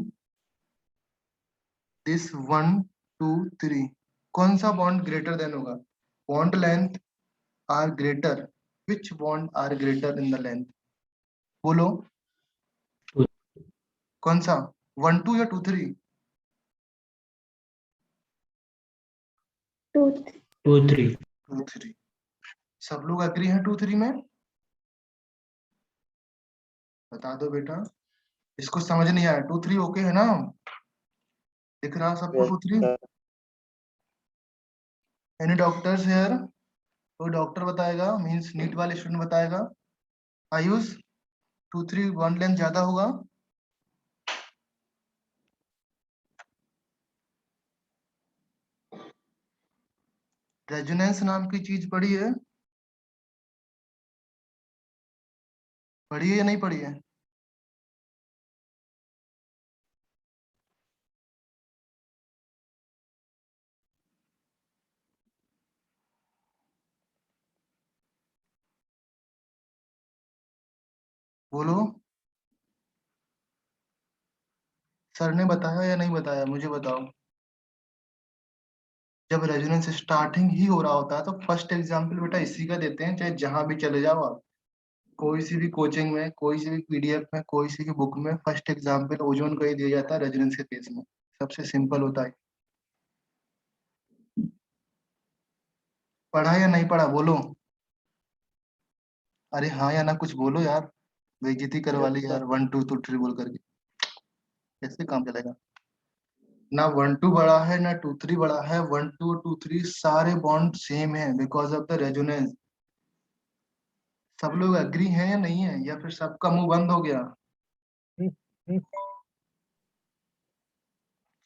this 1 2 3, कौन सा बॉन्ड ग्रेटर देन होगा? Bond length are greater, which bond are greater in the length? बोलो कौन सा, 1 2 या 2 3? 2 2 3 2 3। सब लोग एग्री हैं 2 3 में? बता दो बेटा, इसको समझ नहीं आया? 2 3 ओके है ना? दिख रहा सबको 2 3? Any doctors here? कोई डॉक्टर बताएगा, मींस नीट वाले स्टूडेंट बताएगा? आयुष, 2 3 बॉन्ड लेंथ ज्यादा होगा? रेजोनेंस नाम की चीज पढ़ी है? पढ़ी है या नहीं पढ़ी है? बोलो, सर ने बताया या नहीं बताया, मुझे बताओ। जब रेजोनेंस स्टार्टिंग ही हो रहा होता है तो फर्स्ट एग्जाम्पल बेटा इसी का देते हैं, चाहे जहां भी चले जाओ आप, कोई सी भी कोचिंग में, कोई सी भी पीडीएफ में, कोई सी भी बुक में, फर्स्ट एग्जाम्पल ओजोन का ही दिया जाता है रेजोनेंस के केस में। सबसे सिंपल होता है। पढ़ा या नहीं पढ़ा, बोलो। अरे हाँ या ना कुछ बोलो यार, बेइज्जती करवा ली यार 1 2 2 3 बोल करके, कैसे काम चलेगा? ना 1 2 बड़ा है ना 2 3 बड़ा है, 1 2 2 3 सारे बॉन्ड सेम है बिकॉज ऑफ द रेजोनेंस। सब लोग एग्री हैं या नहीं है, या फिर सबका मुंह बंद हो गया?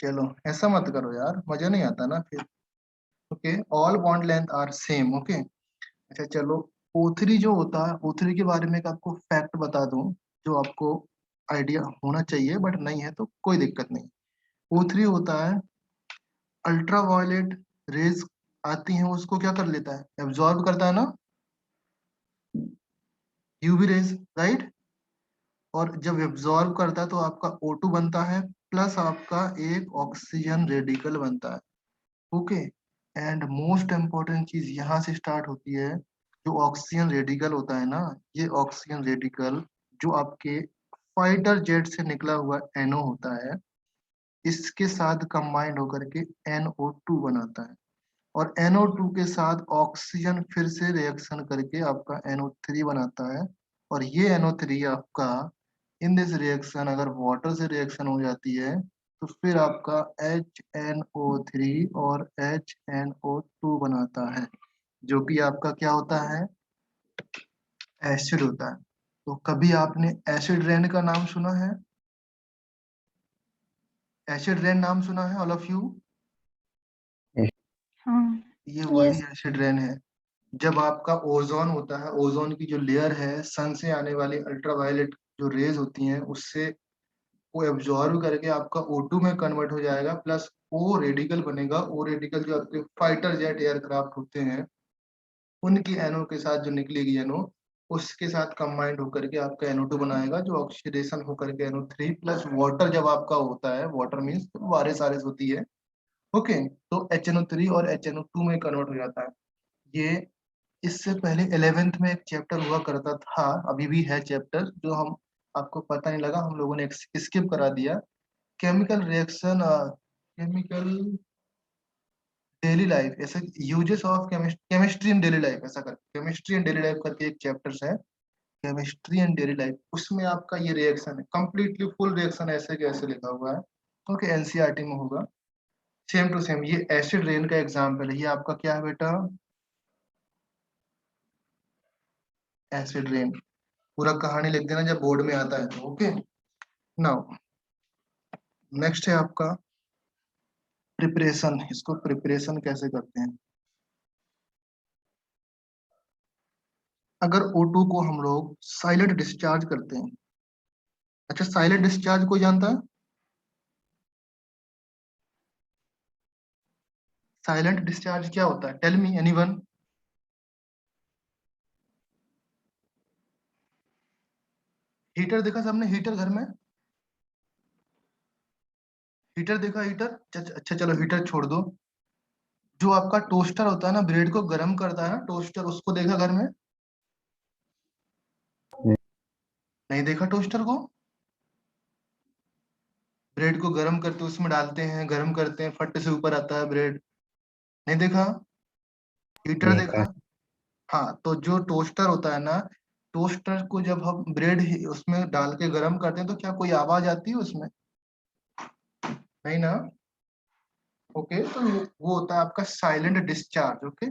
चलो ऐसा मत करो यार, मजा नहीं आता ना फिर। Okay, all bond length are same. Okay, अच्छा चलो, O3 जो होता है, O3 के बारे में एक आपको फैक्ट बता दूं जो आपको आइडिया होना चाहिए, बट नहीं है तो कोई दिक्कत नहीं। O3 होता है, अल्ट्रावायलेट रेज आती हैं उसको क्या कर लेता है, एब्जॉर्ब करता है ना, यूवी रेज, राइट। और जब एब्जॉर्ब करता है तो आपका O2 बनता है, प्लस आपका एक ऑक्सीजन रेडिकल बनता है। ओके, एंड मोस्ट इम्पोर्टेंट चीज यहाँ से स्टार्ट होती है। जो ऑक्सीजन रेडिकल होता है ना, ये ऑक्सीजन रेडिकल जो आपके फाइटर जेट से निकला हुआ NO होता है, इसके साथ कंबाइंड होकर के NO2 बनाता है। और NO2 के साथ ऑक्सीजन फिर से रिएक्शन करके आपका NO3 बनाता है। और ये NO3 आपका इन दिस रिएक्शन अगर वाटर से रिएक्शन हो जाती है तो फिर आपका HNO3 और HNO2 बनाता है, जो कि आपका क्या होता है, एसिड होता है। तो कभी आपने एसिड रेन का नाम सुना है? एसिड रेन नाम सुना है ऑल ऑफ यू? हाँ ये वही यस एसिड रेन है। जब आपका ओजोन होता है, ओजोन की जो लेयर है, सन से आने वाली अल्ट्रावायलेट जो रेज होती हैं उससे वो एब्जॉर्ब करके आपका O2 में कन्वर्ट हो जाएगा, प्लस O रेडिकल बनेगा। O रेडिकल जो आपके फाइटर जेट एयरक्राफ्ट होते हैं उनकी NO के साथ जो निकलेगी NO, उसके साथ कंबाइंड होकर के आपका NO2 बनाएगा, जो ऑक्सीडेशन होकर के NO3 प्लस वाटर जब आपका होता है, वाटर मीन्स वारिस आरिस होती है। ओके, तो HNO3 और HNO2 में कन्वर्ट हो जाता है। ये इससे पहले 11th में एक चैप्टर हुआ करता था, अभी भी है चैप्टर, जो हम आपको पता नहीं लगा, हम लोगों ने स्किप करा दिया। Chemical reaction, chemical daily life, ऐसे uses of chemistry in daily life, ऐसा कर केमिस्ट्री इन डेली लाइफ करके एक चैप्टर्स है, केमिस्ट्री एंड डेली लाइफ। उसमें आपका ये रिएक्शन है, कंप्लीटली फुल रिएक्शन ऐसे कैसे लिखा हुआ है, क्योंकि एनसीईआरटी में होगा। सेम टू सेम ये एसिड रेन का एग्जाम्पल है। ये आपका क्या है बेटा, एसिड रेन। पूरा कहानी लिख देना जब बोर्ड में आता है तो। ओके, नाउ नेक्स्ट है आपका प्रिपरेशन। इसको प्रिपरेशन कैसे करते हैं? अगर O2 को हम लोग साइलेंट डिस्चार्ज करते हैं, अच्छा साइलेंट डिस्चार्ज कोई जानता है? साइलेंट डिस्चार्ज क्या होता है? टेल मी एनीवन। हीटर देखा सबने? हीटर घर में हीटर देखा? हीटर अच्छा चलो हीटर छोड़ दो। जो आपका टोस्टर होता है ना, ब्रेड को गर्म करता है ना टोस्टर, उसको देखा घर में? नहीं देखा टोस्टर को? ब्रेड को गर्म करते उसमें डालते हैं, गर्म करते हैं, फट से ऊपर आता है ब्रेड। नहीं देखा? हीटर देखा। देखा? हाँ, तो जो टोस्टर होता है ना, टोस्टर को जब हम ब्रेड उसमें डाल के गर्म करते हैं तो क्या कोई आवाज आती है उसमें? नहीं ना? ओके, तो वो होता है आपका silent discharge. Okay,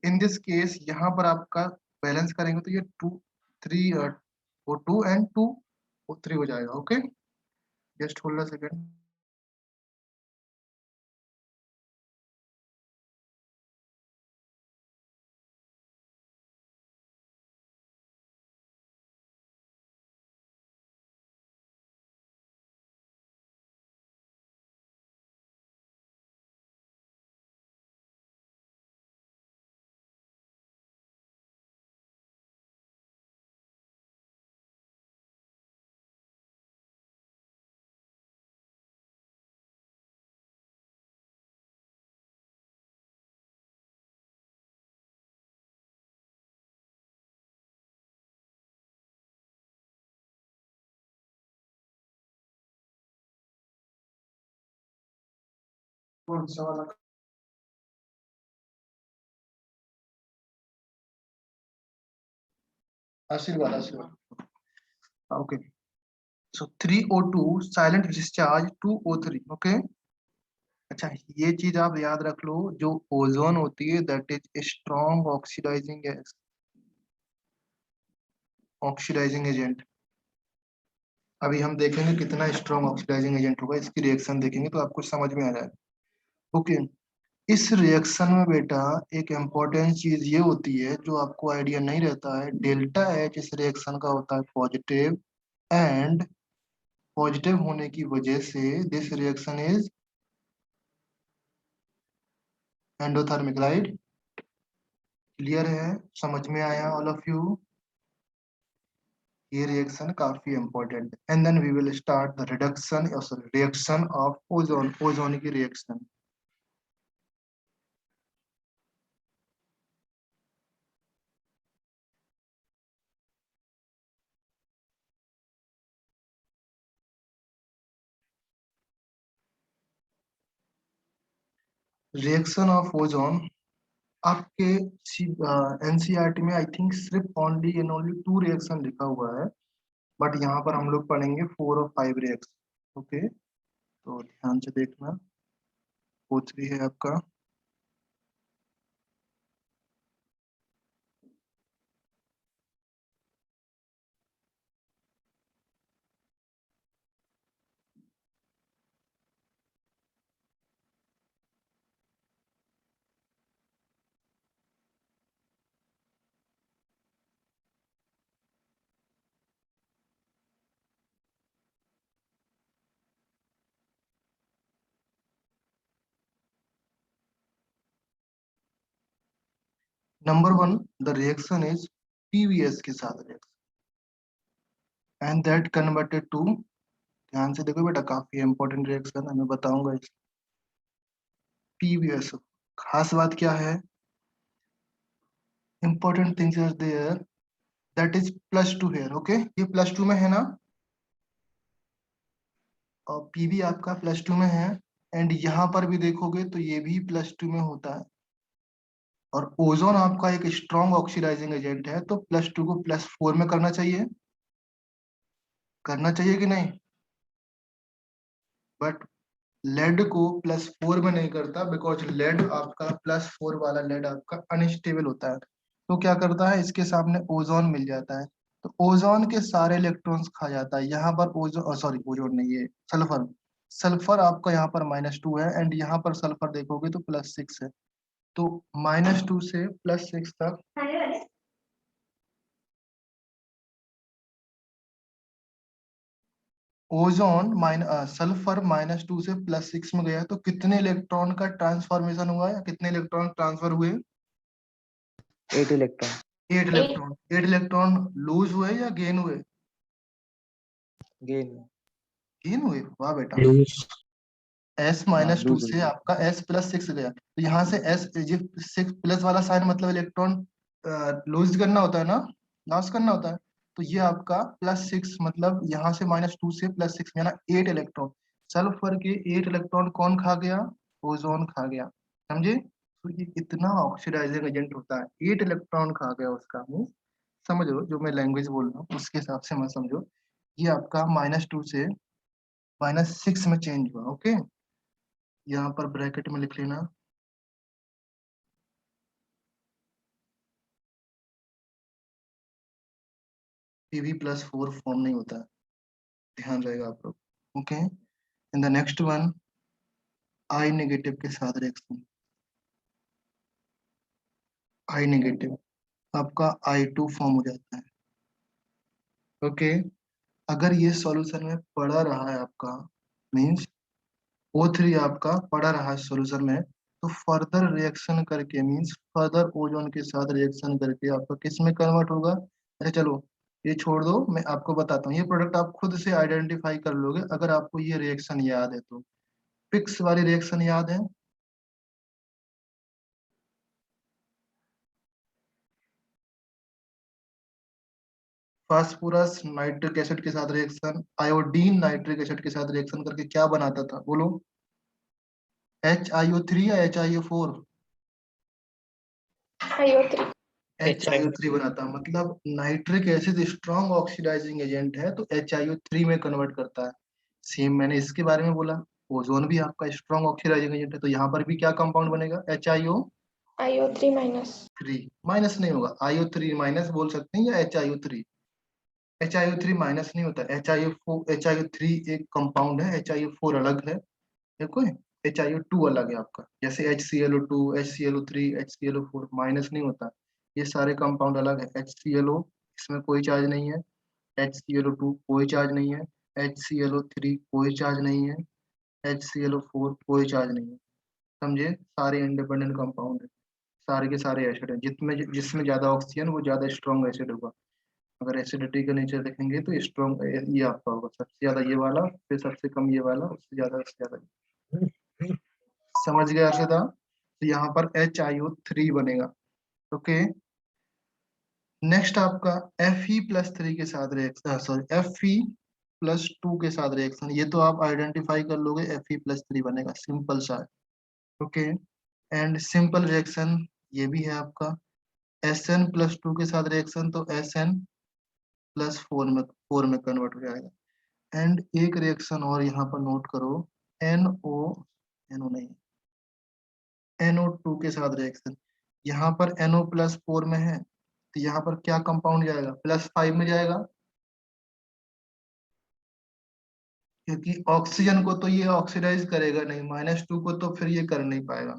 in this case यहाँ पर आपका बैलेंस करेंगे तो ये 2 3 वो 2 and 2 वो 3 हो जाएगा। Okay, just hold a second. कौन सा वाला? आशीर्वाद, आशीर्वाद। ओके, सो 3O2 silent discharge 2O3। Okay, अच्छा ये चीज आप याद रख लो, जो ओजोन होती है that is strong oxidising gas, oxidising agent. अभी हम देखेंगे कितना स्ट्रॉन्ग ऑक्सीडाइजिंग एजेंट होगा, इसकी रिएक्शन देखेंगे तो आपको समझ में आ जाएगा। ओके, इस रिएक्शन में बेटा एक इम्पोर्टेंट चीज ये होती है जो आपको आइडिया नहीं रहता है, डेल्टा एच इस रिएक्शन का होता है पॉजिटिव, एंड पॉजिटिव होने की वजह से this reaction is endothermic, right? Clear है? समझ में आया ऑल ऑफ यू? ये रिएक्शन काफी इंपॉर्टेंट है। And then we will start the reduction, sorry reaction of ozone, ozone की रिएक्शन। रिएक्शन ऑफ ओजोन आपके एनसीईआरटी में आई थिंक सिर्फ ओनली एंड ओनली 2 रिएक्शन लिखा हुआ है, बट यहाँ पर हम लोग पढ़ेंगे 4 और 5 रिएक्शन। ओके, तो ध्यान से देखना। O3 है आपका। Number 1, the reaction is PVS के साथ reaction, and that converted to, ध्यान से देखो बेटा काफी इंपॉर्टेंट रिएक्शन है, मैं बताऊंगा इस पीवीएस। खास बात क्या है? Important things are there, that is +2 here. Okay, ये +2 में है ना, और पीवी आपका +2 में है, एंड यहाँ पर भी देखोगे तो ये भी +2 में होता है। और ओजोन आपका एक स्ट्रॉन्ग ऑक्सीडाइजिंग एजेंट है, तो +2 को +4 में करना चाहिए, करना चाहिए कि नहीं? बट लेड को +4 में नहीं करता, बिकॉज लेड आपका +4 वाला लेड आपका अनस्टेबल होता है। तो क्या करता है, इसके सामने ओजोन मिल जाता है, तो ओजोन के सारे इलेक्ट्रॉन्स खा जाता है। यहाँ पर ओजोन, सॉरी ओजोन नहीं, ये सल्फर, सल्फर आपका यहाँ पर -2 है, एंड यहाँ पर सल्फर देखोगे तो +6 है। तो -2 से +6 तक ओजोन सल्फर -2 से +6 में गया तो कितने इलेक्ट्रॉन का ट्रांसफॉर्मेशन हुआ या कितने इलेक्ट्रॉन ट्रांसफर हुए? 8 electron. 8 इलेक्ट्रॉन लूज हुए या गेन हुए? Gain. गेन हुए, वाह बेटा। लूज। S हाँ, -2 lose से हुई। आपका S +6 गया तो यहाँ से S 6+ वाला साइन मतलब इलेक्ट्रॉन लूज करना होता है ना, लॉस करना होता है। तो ये आपका +6 मतलब यहाँ से -2 से +6 यानी 8 इलेक्ट्रॉन। सल्फर के 8 इलेक्ट्रॉन कौन खा गया? ओजोन खा गया, समझे? तो ये इतना ऑक्सीडाइजिंग एजेंट होता है, 8 इलेक्ट्रॉन खा गया उसका। समझ लो जो मैं लैंग्वेज बोल रहा हूँ उसके हिसाब से मत समझो। ये आपका -2 से -6 में चेंज हुआ। ओके, यहाँ पर ब्रैकेट में लिख लेना। Pb+4 फॉर्म नहीं होता है, ध्यान रहेगा आप लोग। Okay, in the next one I negative के साथ रिएक्शन। I नेगेटिव आपका I2 फॉर्म हो जाता है। ओके, अगर ये सॉल्यूशन में पड़ा रहा है आपका, मींस O3 आपका पड़ा रहा है सॉल्यूशन में, तो फर्दर रिएक्शन करके मींस फर्दर ओजोन के साथ रिएक्शन करके आपका किस में कन्वर्ट होगा? अच्छा चलो ये छोड़ दो, मैं आपको बताता हूँ। ये प्रोडक्ट आप खुद से आइडेंटिफाई कर लोगे अगर आपको ये रिएक्शन याद है तो। पिक्स वाली रिएक्शन याद है? फास्फोरस नाइट्रिक एसिड के साथ रिएक्शन, आयोडीन नाइट्रिक एसिड के साथ रिएक्शन करके क्या बनाता था बोलो? HiO3 या HiO4? IO3। HiO3 बनाता, मतलब nitric acid strong oxidising agent है तो HiO3 में कन्वर्ट करता है। सेम मैंने इसके बारे में बोला, ओजोन भी आपका स्ट्रॉन्ग ऑक्सीडाइजिंग एजेंट है, तो यहाँ पर भी क्या कंपाउंड बनेगा? IO3 minus. माइनस नहीं होगा, IO3 माइनस बोल सकते हैं या HiO3। HiO3 माइनस नहीं होता, HiO3 एक कंपाउंड है, HiO4 अलग है। देखो HiO2 अलग है आपका, जैसे HClO2, HClO3, HClO4 माइनस नहीं होता। ये सारे कंपाउंड अलग है। HClO इसमें कोई चार्ज नहीं है, HClO2 कोई चार्ज नहीं है, HClO3 कोई चार्ज नहीं है, HClO4 कोई चार्ज नहीं है। समझे? सारे इंडिपेंडेंट कंपाउंड है, सारे के सारे एसिड है। जिसमें जिसमें ज्यादा ऑक्सीजन वो ज्यादा स्ट्रॉन्ग एसिड होगा। अगर एसिडिटी का नेचर देखेंगे तो स्ट्रॉन्ग ये आपका होगा, सबसे ज्यादा ये वाला, फिर सबसे कम ये वाला, उससे ज्यादा। समझ गए अर्षदा? तो यहाँ पर HiO3 बनेगा। ओके, नेक्स्ट आपका Fe+3 के साथ रिएक्शन, सॉरी Fe+2 के साथ रिएक्शन। ये तो आप आइडेंटिफाई कर लोगे, Fe+3 बनेगा, सिंपल सा है। ओके, एंड सिंपल रिएक्शन ये भी है आपका। Sn+2 के साथ रिएक्शन तो Sn+4 में कन्वर्ट हो जाएगा। एंड एक रिएक्शन और यहाँ पर नोट करो, NO नहीं, NO2 के साथ रिएक्शन। यहाँ पर NO+4 में है तो यहाँ पर क्या कंपाउंड जाएगा? +5 में जाएगा, क्योंकि ऑक्सीजन को तो ये ऑक्सीडाइज करेगा नहीं, -2 को तो फिर ये कर नहीं पाएगा।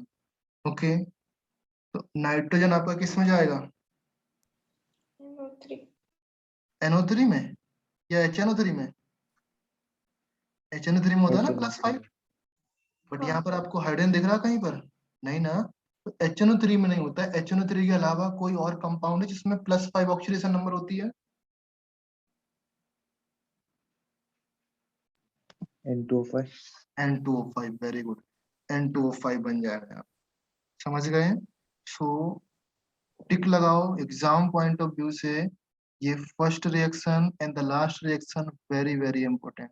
ओके, तो नाइट्रोजन आपका किस में जाएगा? NO3। NO3 में या HNO3 में? HNO3 में होता है ना +5, बट यहाँ पर आपको हाइड्रोजन दिख रहा है कहीं पर? नहीं ना। तो HNO3 में नहीं होता है। HNO3 के अलावा कोई और कंपाउंड है जिसमें +5 ऑक्सीडेशन नंबर होती है? N2O5. N2O5, very good, N2O5 बन जाएगा। आप समझ गए? सो टिक लगाओ, एग्जाम पॉइंट ऑफ व्यू से ये first reaction and the last reaction very very important.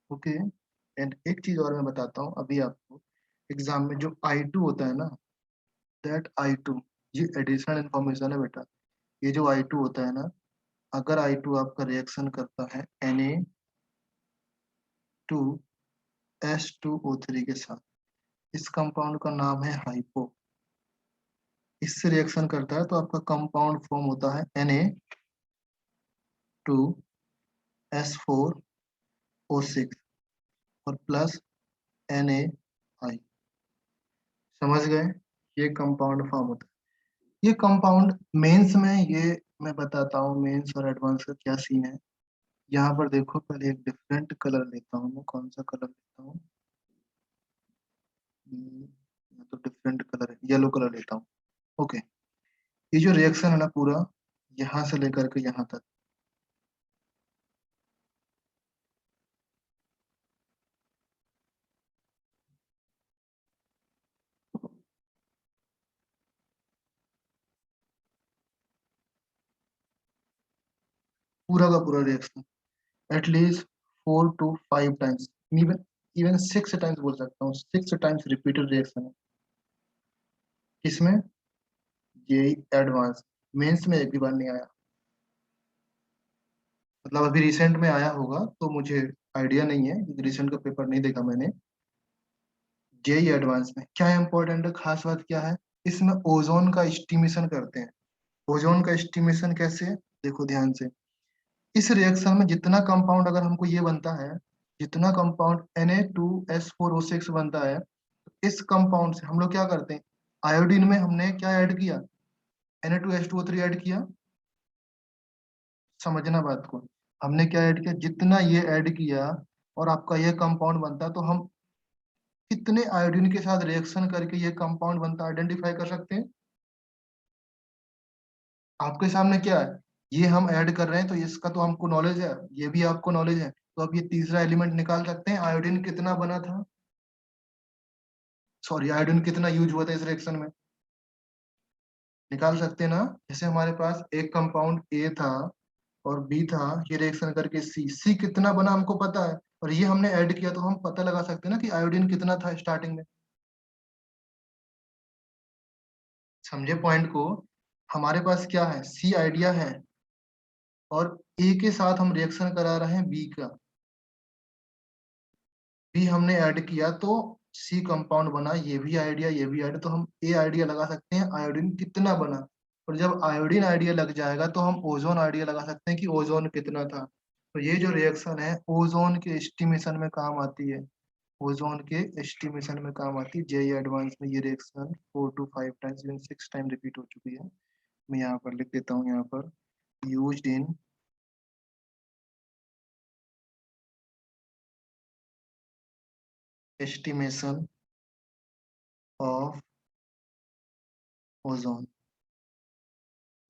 Okay, and एक चीज और मैं बताता हूँ अभी आपको, एग्जाम में जो I2 होता है ना, दैट I2, ये एडिशनल इंफॉर्मेशन है बेटा। ये जो I2 होता है ना, अगर I2 आपका रिएक्शन करता है Na2S2O3 के साथ, इस कंपाउंड का नाम है हाइपो। इससे रिएक्शन करता है तो आपका कंपाउंड फॉर्म होता है Na2S4O6 और प्लस NaI। समझ गए? ये कंपाउंड फॉर्म होता है। ये कंपाउंड मेंस में, ये मैं बताता हूँ मेंस और एडवांस का क्या सीन है। यहाँ पर देखो, पहले एक डिफरेंट कलर लेता हूँ मैं। कौन सा कलर लेता हूँ? तो डिफरेंट कलर है, येलो कलर लेता हूँ। ओके, ये जो रिएक्शन है ना पूरा, यहाँ से लेकर के यहाँ तक, पूरा का पूरा reaction at least 4 to 5 times, even even 6 times बोल सकता हूँ। 6 टाइम्स रिपीटेड रिएक्शन है। किसमें? ये एडवांस। मेंस में एक भी बार नहीं आया, मतलब अभी रिसेंट में आया होगा तो मुझे आइडिया नहीं है, क्योंकि रिसेंट का पेपर नहीं देखा मैंने। जेई एडवांस में क्या इंपॉर्टेंट है, खास बात क्या है, इसमें ओजोन का एस्टिमेशन करते हैं। ओजोन का एस्टिमेशन कैसे? देखो ध्यान से, इस रिएक्शन में जितना कंपाउंड, अगर हमको ये बनता है, जितना कंपाउंड Na2S4O6 बनता है, तो इस कंपाउंड से हम लोग क्या करते हैं, आयोडीन में हमने क्या ऐड किया, Na2H2O3 ऐड किया। समझना बात को, हमने क्या ऐड किया, जितना ये ऐड किया और आपका ये कंपाउंड बनता, तो हम कितने आयोडीन के साथ रिएक्शन करके ये कंपाउंड बनता आइडेंटिफाई कर सकते हैं। आपके सामने क्या है, ये हम ऐड कर रहे हैं, तो इसका तो हमको नॉलेज है, ये भी आपको नॉलेज है, तो अब ये तीसरा एलिमेंट निकाल सकते हैं, आयोडीन कितना बना था, सॉरी आयोडीन कितना यूज हुआ था इस रिएक्शन में, निकाल सकते हैं ना। जैसे हमारे पास एक कंपाउंड ए था और बी था, ये रिएक्शन करके सी कितना बना हमको पता है, और ये हमने ऐड किया, तो हम पता लगा सकते हैं ना कि आयोडीन कितना था स्टार्टिंग में। समझे पॉइंट को? हमारे पास क्या है, सी आइडिया है, और ए के साथ हम रिएक्शन करा रहे हैं बी का, बी हमने ऐड किया तो सी कंपाउंड बना, ये भी आइडिया ये भी आइडिया, तो हम ए आइडिया लगा सकते हैं आयोडीन कितना बना। और जब आयोडीन आइडिया लग जाएगा तो हम ओजोन आइडिया लगा सकते हैं कि ओजोन कितना था। तो ये जो रिएक्शन है ओजोन के एस्टिमेशन में काम आती है, ओजोन के एस्टिमेशन में काम आती है। जेई एडवांस में ये reaction 4 to 5 times, even 6 time repeat हो चुकी है। मैं यहाँ पर लिख देता हूँ, यहाँ पर used in estimation of ozone.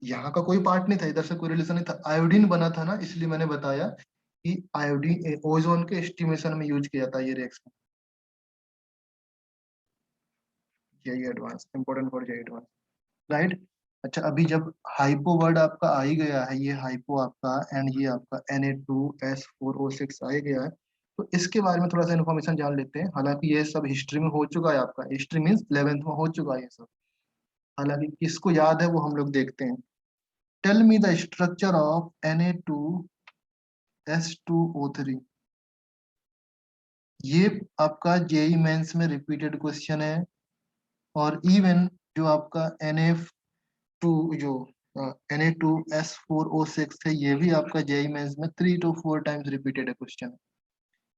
यहाँ का कोई पार्ट नहीं था, इधर से कोई रिलेशन नहीं था, आयोडीन बना था ना, इसलिए मैंने बताया कि आयोडीन ओजोन के एस्टिमेशन में यूज किया था ये reaction. JEE advance important for JEE advance, right. अच्छा, अभी जब हाइपो वर्ड आपका आ ही गया है, ये हाइपो आपका एंड ये आपका Na2S4O6 आ ही गया है, तो इसके बारे में थोड़ा सा इन्फॉर्मेशन जान लेते हैं। हालांकि ये सब हिस्ट्री में हो चुका है, आपका हिस्ट्री मीन्स 11th में हो चुका है ये सब, हालांकि किसको याद है वो हम लोग देखते हैं। Tell me the structure of Na2S2O3। ये आपका जेई मेंस में रिपीटेड क्वेश्चन है, और इवन जो आपका NF2 जो Na2S4O6 है, ये भी आपका जेई मेंस में 3 to 4 टाइम्स रिपीटेड है क्वेश्चन।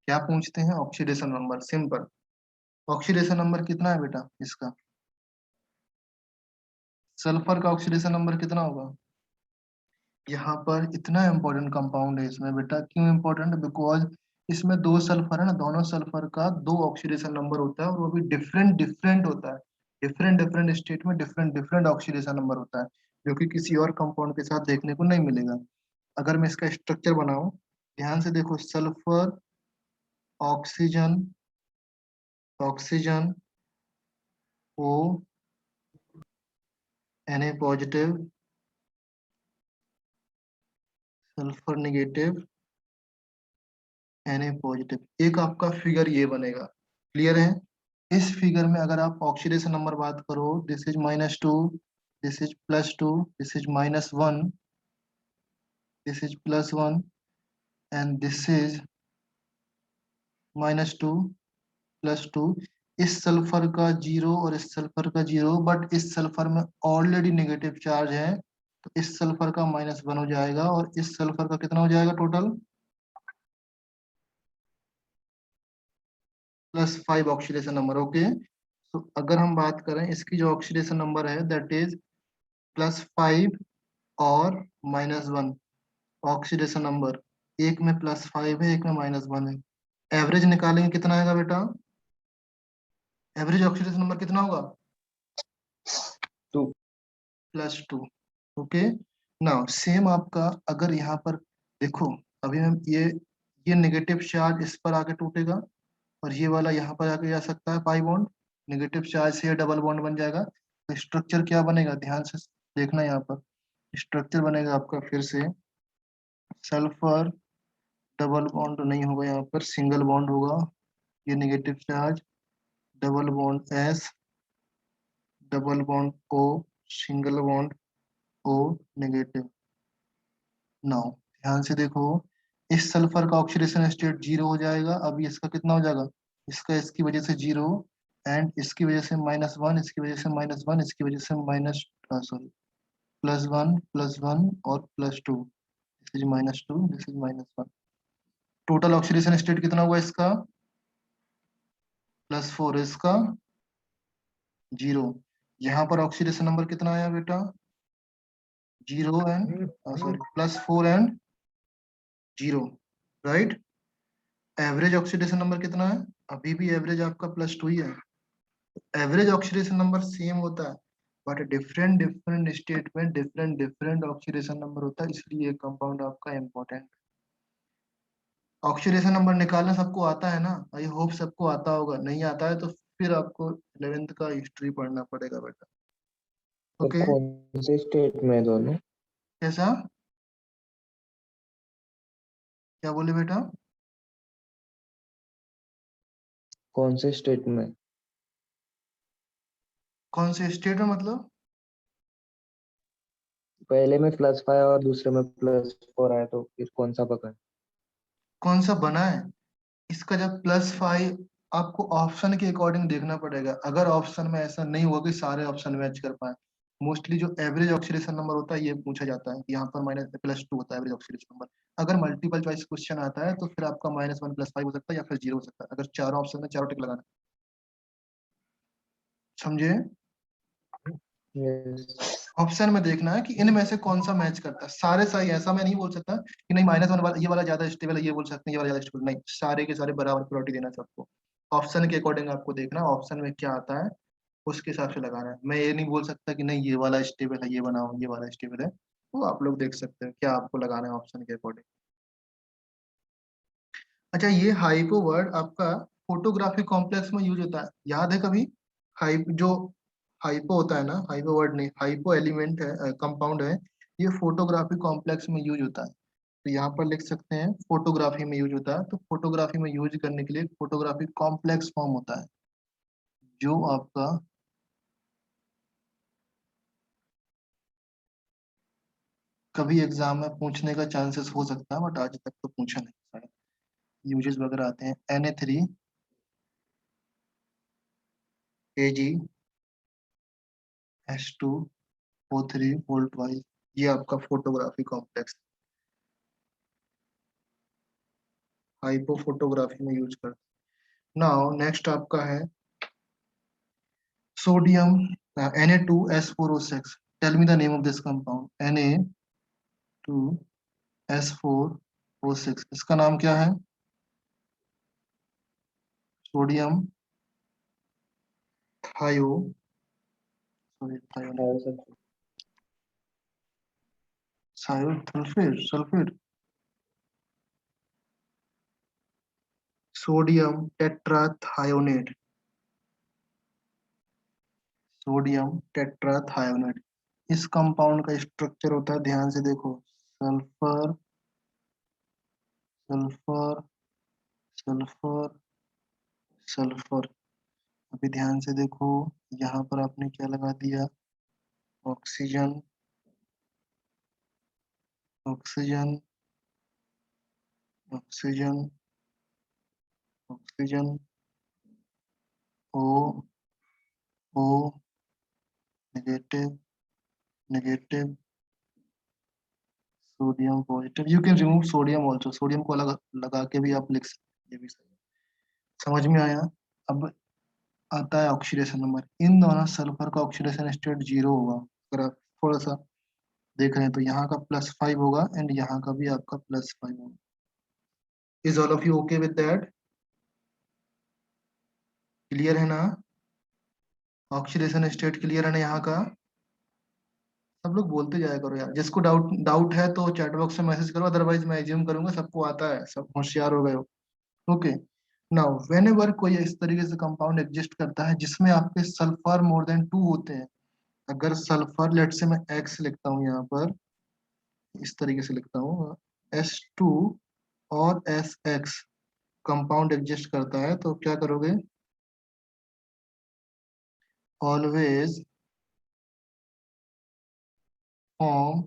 क्या पूछते हैं, oxidation number, simple. Oxidation number कितना है बेटा इसका, सल्फर का ऑक्सीडेशन नंबर कितना होगा। यहाँ पर इतना इंपॉर्टेंट कंपाउंड है इसमें बेटा, क्यों इंपॉर्टेंट, बिकॉज इसमें 2 सल्फर है ना, दोनों सल्फर का 2 ऑक्सीडेशन नंबर होता है, और वो भी डिफरेंट डिफरेंट होता है, डिफरेंट डिफरेंट स्टेट में डिफरेंट डिफरेंट ऑक्सीडेशन नंबर होता है, जो कि किसी और कंपाउंड के साथ देखने को नहीं मिलेगा। अगर मैं इसका स्ट्रक्चर बनाऊं, ध्यान से देखो, सल्फर, ऑक्सीजन, ऑक्सीजन, ओ, Na positive, sulphur negative, Na positive, एक आपका फिगर ये बनेगा। क्लियर है? इस फिगर में अगर आप ऑक्सीडेशन नंबर बात करो, this is -2, this is +2, this is -1, this is +1, and this is -2 +2। इस सल्फर का 0 और इस सल्फर का 0, बट इस सल्फर में ऑलरेडी नेगेटिव चार्ज है, तो इस सल्फर का -1 हो जाएगा, और इस सल्फर का कितना हो जाएगा टोटल, +5 ऑक्सीडेशन नंबर। ओके, तो अगर हम बात करें इसकी जो ऑक्सीडेशन नंबर है, दैट इज +5 और -1 ऑक्सीडेशन नंबर। एक में +5 है, एक में -1 है। एवरेज निकालेंगे कितना आएगा बेटा? एवरेज ऑक्सीडेशन नंबर कितना होगा? 2 +2। ओके। नाउ सेम आपका अगर यहाँ पर देखो, अभी हम ये नेगेटिव चार्ज इस पर आके टूटेगा और ये वाला यहाँ पर आके जा सकता है पाई बॉन्ड। नेगेटिव चार्ज से डबल बॉन्ड बन जाएगा, तो स्ट्रक्चर क्या बनेगा ध्यान से देखना। यहाँ पर स्ट्रक्चर बनेगा आपका फिर से सल्फर, डबल बॉन्ड नहीं होगा, यहाँ पर सिंगल बॉन्ड होगा। ये negative charge, double bond S, double bond O, single bond O, negative. Now ध्यान से देखो, इस सल्फर का ऑक्सीडेशन स्टेट 0 हो जाएगा। अभी इसका कितना हो जाएगा? इसका इसकी वजह से 0, एंड इसकी वजह से -1, इसकी वजह से -1, इसकी वजह से माइनस सॉरी +1 +1 और +2। This is -2, this is -1। Total oxidation state कितना हुआ इसका? +4, इसका 0। यहाँ पर ऑक्सीडेशन नंबर कितना आया बेटा? 0 and sorry +4 and 0, right. Average oxidation number कितना है? अभी भी एवरेज आपका +2 ही है। एवरेज ऑक्सीडेशन नंबर सेम होता है, बट डिफरेंट डिफरेंट स्टेट में डिफरेंट डिफरेंट ऑक्सीडेशन नंबर होता है, इसलिए ये कंपाउंड आपका इम्पोर्टेंट। ऑक्सीडेशन नंबर निकालना सबको आता है ना? आई होप सबको आता होगा। नहीं आता है तो फिर आपको 11th का हिस्ट्री पढ़ना पड़ेगा बेटा। तो ओके। कौन से स्टेट में है दोनों? कैसा? क्या बोले बेटा? कौन से स्टेट में? कौन से स्टेट में मतलब? पहले में +5 और दूसरे में +4 आया, तो फिर कौन सा पकड़? कौन सा बना है? इसका जब +5, आपको ऑप्शन के अकॉर्डिंग देखना पड़ेगा। अगर ऑप्शन में ऐसा नहीं हुआ कि सारे ऑप्शन मैच कर पाए, मोस्टली जो एवरेज ऑक्सीडेशन नंबर होता है ये पूछा जाता है कि यहाँ पर -+2 होता है एवरेज ऑक्सीडेशन नंबर। अगर मल्टीपल चॉइस क्वेश्चन आता है तो फिर आपका -1 +5 हो सकता है या फिर 0 हो सकता है, अगर चारों ऑप्शन में चारों टिक लगाना। समझे? Yes. ऑप्शन में देखना है कि इनमें से कौन सा मैच करता है। सारे सही है ऐसा मैं नहीं बोल सकता कि नहीं -1 वाला ये वाला ज्यादा स्टेबल है, ये बोल सकते हैं ये वाला ज्यादा स्टेबल नहीं। सारे के सारे बराबर प्रायोरिटी देना सबको। ऑप्शन के अकॉर्डिंग आपको देखना ऑप्शन में क्या आता है, उसके हिसाब से लगाना है। मैं ये नहीं बोल सकता कि नहीं ये वाला स्टेबल है, ये बनाओ ये वाला स्टेबल है। वो आप लोग देख सकते हैं क्या आपको लगाना है ऑप्शन के अकॉर्डिंग। अच्छा, ये हाइपो वर्ड आपका फोटोग्राफी कॉम्प्लेक्स में यूज होता है, याद है कभी? हाइप जो हाइपो होता है ना, हाइपो वर्ड नहीं, हाइपो एलिमेंट है, कंपाउंड है। ये फोटोग्राफी कॉम्प्लेक्स में यूज होता है, तो यहाँ पर लिख सकते हैं फोटोग्राफी में यूज होता है। तो फोटोग्राफी में यूज करने के लिए फोटोग्राफी कॉम्प्लेक्स फॉर्म होता है, जो आपका कभी एग्जाम में पूछने का चांसेस हो सकता है, बट आज तक तो पूछा नहीं शायद। यूजेस वगैरह आते हैं Na3Ag2O3 ये आपका फोटोग्राफी कॉम्प्लेक्स हाइपो फोटोग्राफी में यूज करते हैं। नाउ नेक्स्ट आपका है sodium Na2S4O6। Tell me the name of this compound. Na2S4O6, इसका नाम क्या है? सोडियम थायो सॉरी थायो नहीं, sulphate sodium tetrathionate, sodium tetrathionate. इस कंपाउंड का स्ट्रक्चर होता है, ध्यान से देखो, सल्फर सल्फर सल्फर सल्फर। अभी ध्यान से देखो, यहाँ पर आपने क्या लगा दिया? Oxygen oxygen oxygen oxygen O O negative negative sodium positive. You can remove sodium also, sodium को अलग लगा के भी आप लिख सकते हैं, ये भी सही है। समझ में आया? अब आता है ऑक्सीडेशन नंबर। इन दोनों सल्फर का ऑक्सीडेशन स्टेट 0 होगा। अगर आप थोड़ा सा देख रहे हैं तो यहाँ का +5 होगा एंड यहाँ का भी आपका +5 होगा। Is all of you okay with that? Clear है ना? ऑक्सीडेशन स्टेट क्लियर है ना यहाँ का? सब लोग बोलते जाया करो यार, जिसको डाउट डाउट है तो चैट बॉक्स में मैसेज करो, अदरवाइज मैं एज्यूम करूंगा सबको आता है, सब होशियार हो गए हो। ओके, नाउ वेन एवर कोई इस तरीके से कंपाउंड एग्जिस्ट करता है जिसमें आपके सल्फर मोर देन 2 होते हैं, अगर सल्फर, लेट से मैं एक्स लिखता हूँ यहाँ पर, इस तरीके से लिखता हूँ, S2 और SX कंपाउंड एग्जिस्ट करता है, तो क्या करोगे? ऑलवेज फॉर्म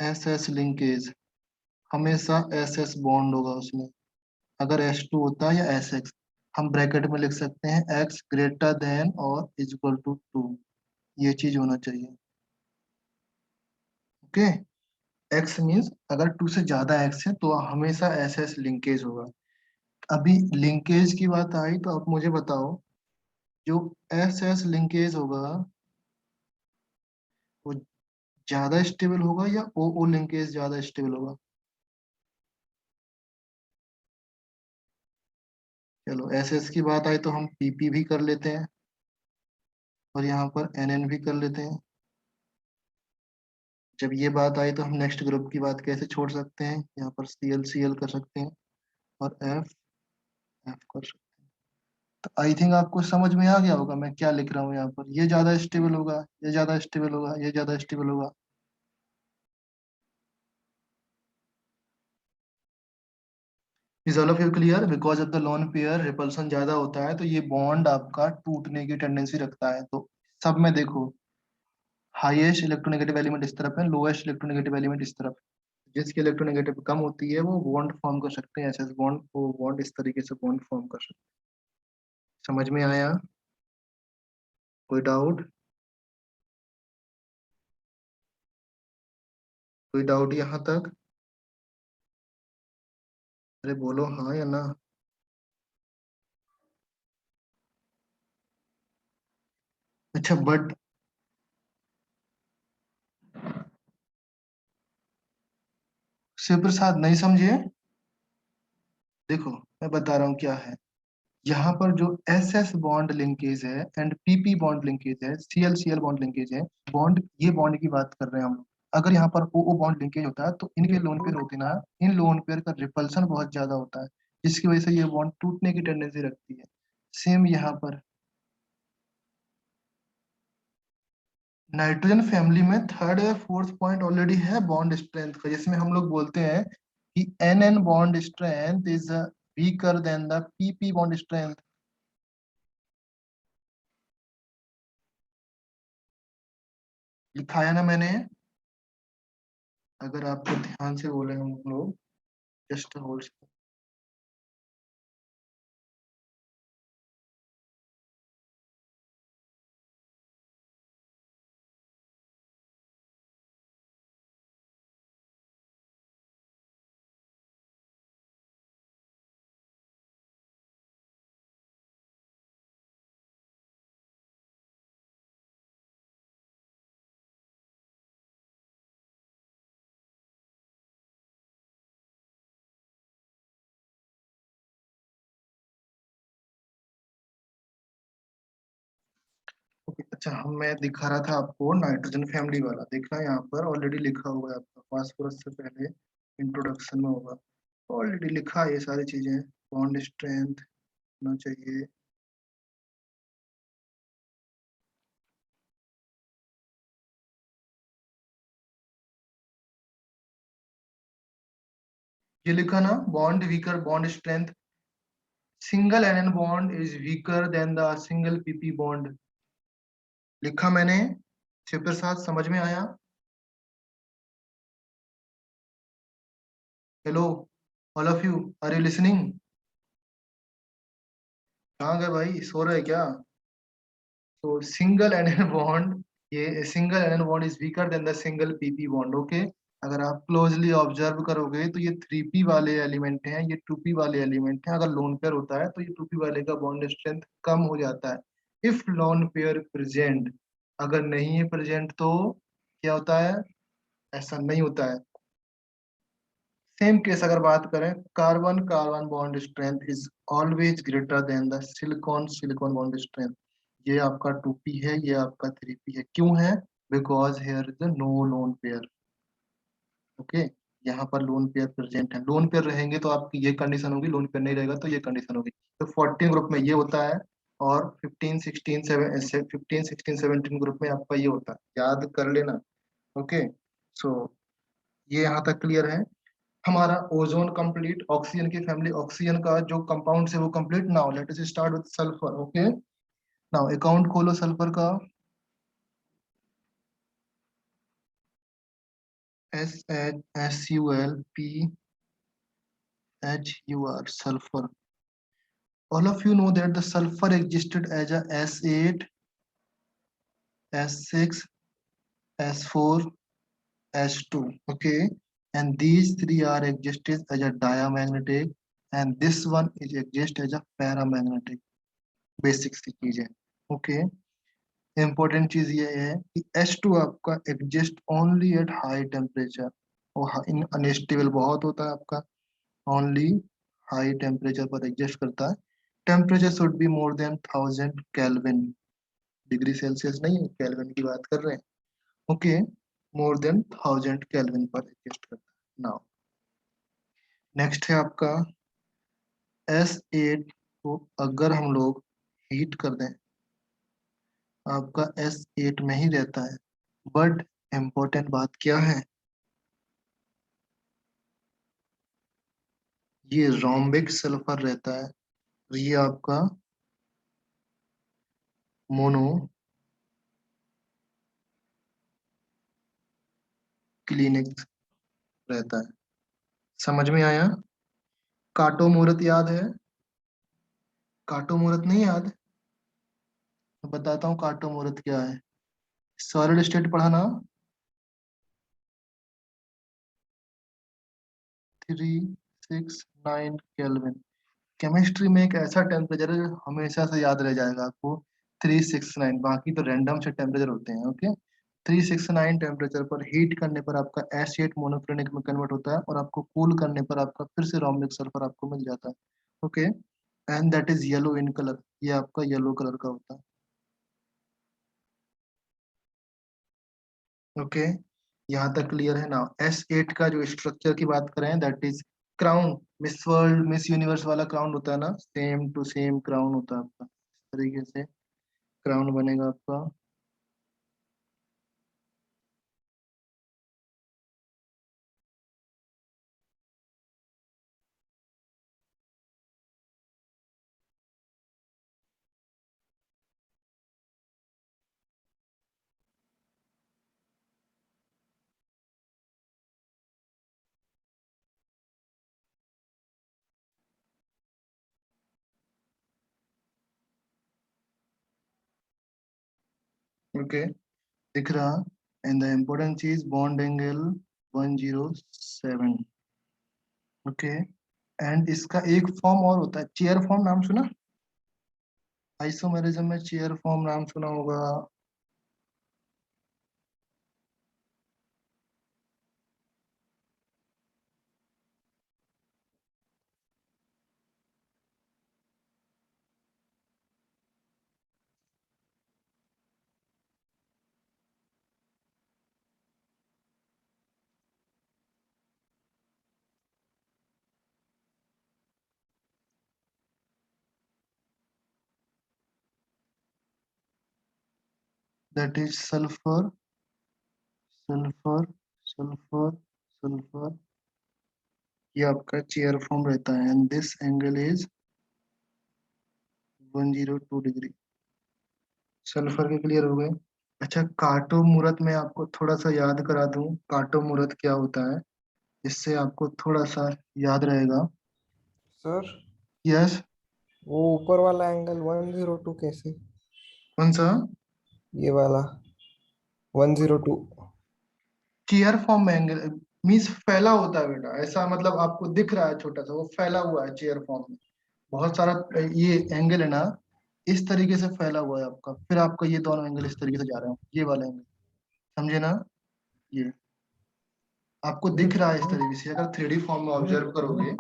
SS लिंकेज, हमेशा SS बॉन्ड होगा उसमें, अगर S2 होता है या SX। हम ब्रैकेट में लिख सकते हैं X ग्रेटर देन और इक्वल टू 2, ये चीज होना चाहिए। ओके, X मीन्स अगर 2 से ज्यादा X है तो हमेशा SS लिंकेज होगा। अभी लिंकेज की बात आई तो आप मुझे बताओ, जो SS लिंकेज होगा वो ज्यादा स्टेबल होगा या OO लिंकेज ज्यादा स्टेबल होगा? चलो SS की बात आई तो हम PP भी कर लेते हैं और यहाँ पर NN भी कर लेते हैं। जब ये बात आई तो हम नेक्स्ट ग्रुप की बात कैसे छोड़ सकते हैं, यहाँ पर CL कर सकते हैं और F कर सकते हैं। तो आई थिंक आपको समझ में आ गया होगा मैं क्या लिख रहा हूँ यहाँ पर, ये ज्यादा स्टेबल होगा, ये ज्यादा स्टेबल होगा, ये ज्यादा स्टेबल होगा। Is all of you clear? Because of the lone pair repulsion ज्यादा होता है तो ये बॉन्ड आपका टूटने की टेंडेंसी रखता है। तो सब में देखो, हाईएस्ट इलेक्ट्रोनेगेटिव एलिमेंट इस तरफ है, लोएस्ट इलेक्ट्रोनेगेटिव एलिमेंट इस तरफ। जिसकी इलेक्ट्रोनेगेटिव कम होती है वो बॉन्ड फॉर्म कर सकते हैं, एसएस बॉन्ड, वो बॉन्ड इस तरीके से बॉन्ड फॉर्म कर सकते हैं। समझ में आया? कोई डाउट? कोई डाउट यहाँ तक? अरे बोलो हाँ या ना। अच्छा बट शिव प्रसाद नहीं समझे? देखो मैं बता रहा हूँ क्या है। यहाँ पर जो एस एस बॉन्ड लिंकेज है एंड पीपी बॉन्ड लिंकेज है, सीएल बॉन्ड लिंकेज है, बॉन्ड, ये बॉन्ड की बात कर रहे हैं हम लोग। अगर यहाँ पर ओ बॉन्ड लिंकेज होता है तो इनके लोन पेयर होते ना, इन लोन पेयर का रिपल्सन बहुत ज्यादा होता है, जिसकी वजह से ये बॉन्ड टूटने की टेंडेंसी रखती है। सेम यहाँ पर नाइट्रोजन फैमिली में थर्ड या फोर्थ पॉइंट ऑलरेडी है बॉन्ड स्ट्रेंथ का, जिसमें हम लोग बोलते हैं कि N bond strength is weaker than the PP bond strength. लिखाया ना मैंने? अगर आपको ध्यान से बोले हम लोग, जस्ट होल्ड। ओके, अच्छा हम, मैं दिखा रहा था आपको नाइट्रोजन फैमिली वाला, देखना यहाँ पर ऑलरेडी लिखा हुआ है आपका, फास्फोरस से पहले इंट्रोडक्शन में होगा, ऑलरेडी लिखा है ये सारी चीजें। बॉन्ड स्ट्रेंथ होना चाहिए, ये लिखा ना, bond weaker bond strength, single N bond is weaker than the single PP bond, लिखा मैंने। शिव प्रसाद समझ में आया? Hello, all of you, are you listening? कहाँ गए भाई, सो रहे क्या? तो सिंगल एन बॉन्ड, ये single N bond is weaker than the single PP bond. Okay, अगर आप क्लोजली ऑब्जर्व करोगे तो ये 3p वाले एलिमेंट हैं, ये 2p वाले एलिमेंट हैं, अगर लोन पेयर होता है तो ये 2p वाले का बॉन्ड स्ट्रेंथ कम हो जाता है इफ लोन पेयर प्रेजेंट। अगर नहीं है प्रेजेंट तो क्या होता है? ऐसा नहीं होता है। सेम केस अगर बात करें, carbon carbon bond strength is always greater than the silicon silicon bond strength. ये आपका 2p है, ये आपका 3p है। क्यों है? Because here is no lone pair. Okay, यहाँ पर लोन पेयर प्रेजेंट है। लोन पेयर रहेंगे तो आपकी ये कंडीशन होगी, लोन पेयर नहीं रहेगा तो ये कंडीशन होगी। तो 14 ग्रुप में ये होता है, और 15 16 ग्रुप में आपका ये होता है। याद कर लेना। ओके, सो ये यहाँ तक क्लियर है। हमारा ओजोन कंप्लीट, ऑक्सीजन की फैमिली, ऑक्सीजन का जो कंपाउंड है वो complete. Now let us start with sulphur. Okay, now account खोलो सल्फर का। SuLPHUR, sulfur. All of you know that the sulfur existed as a S8, S6, S4, S2. Okay, and these three are existed as a diamagnetic, and this one is exist as a paramagnetic. Basic सी चीज है। Okay, important चीज ये है कि H2 आपका exist only at high temperature, और unstable बहुत होता है आपका। ओनली हाई टेम्परेचर पर एग्जिस्ट करता है। Temperature should be more than 1000 kelvin, degree Celsius नहीं, केल्विन की बात कर रहे हैं। ओके, मोर देन 1000 केल्विन पर एग्जिस्ट करता है। नाउ नेक्स्ट है आपका S8 को अगर हम लोग हीट कर दें, आपका S8 में ही रहता है। बट इम्पोर्टेंट बात क्या है, ये रोम्बिक सल्फर रहता है, और ये आपका मोनो क्लिनिक रहता है। समझ में आया? काटो मुहूर्त याद है? काटो मुहूर्त नहीं याद? मैं बताता हूँ काटो मुहूर्त क्या है। सॉलिड स्टेट पढ़ा ना? 369 केल्विन। केमिस्ट्री में एक ऐसा टेम्परेचर है जो हमेशा से याद रह जाएगा आपको, 369। बाकी तो रैंडम से टेम्परेचर होते हैं। ओके, 369 टेम्परेचर पर हीट करने पर आपका एसिड मोनोक्लिनिक में कन्वर्ट होता है, और आपको कूल करने पर आपका फिर से रोम्बिक सल्फर आपको मिल जाता है। Okay, and that is yellow in colour, ये आपका येलो कलर का होता है। ओके, यहाँ तक क्लियर है ना? S8 का जो स्ट्रक्चर की बात करें, that is crown, miss world miss universe वाला क्राउन होता है ना, सेम टू सेम क्राउन होता है आपका। इस तरीके से क्राउन बनेगा आपका। ओके, दिख रहा? एंड द इम्पोर्टेंट चीज बॉन्ड एंगल 107। ओके, एंड इसका एक फॉर्म और होता है, चेयर फॉर्म, नाम सुना? आइसोमेरिज्म में चेयर फॉर्म नाम सुना होगा। That is sulphur, sulphur, sulphur, sulphur. ये आपका चेयर फॉर्म रहता है, and this angle is 102 degree. Sulphur के क्लियर हो गए? अच्छा, काटो मुहूर्त में आपको थोड़ा सा याद करा दूं, काटो मुहूर्त क्या होता है, इससे आपको थोड़ा सा याद रहेगा। सर यस, वो ऊपर वाला एंगल 102 कैसे? कौन सा? ये वाला 102। चेयर फॉर्म में एंगल मीन्स फैला होता है बेटा, ऐसा मतलब आपको दिख रहा है छोटा सा, वो फैला हुआ है चेयर फॉर्म में। बहुत सारा ये एंगल है ना, इस तरीके से फैला हुआ है आपका, फिर आपका ये दोनों एंगल इस तरीके से जा रहे हैं, ये वाला एंगल, समझे ना? ये आपको दिख रहा है इस तरीके से, अगर 3D फॉर्म में ऑब्जर्व करोगे,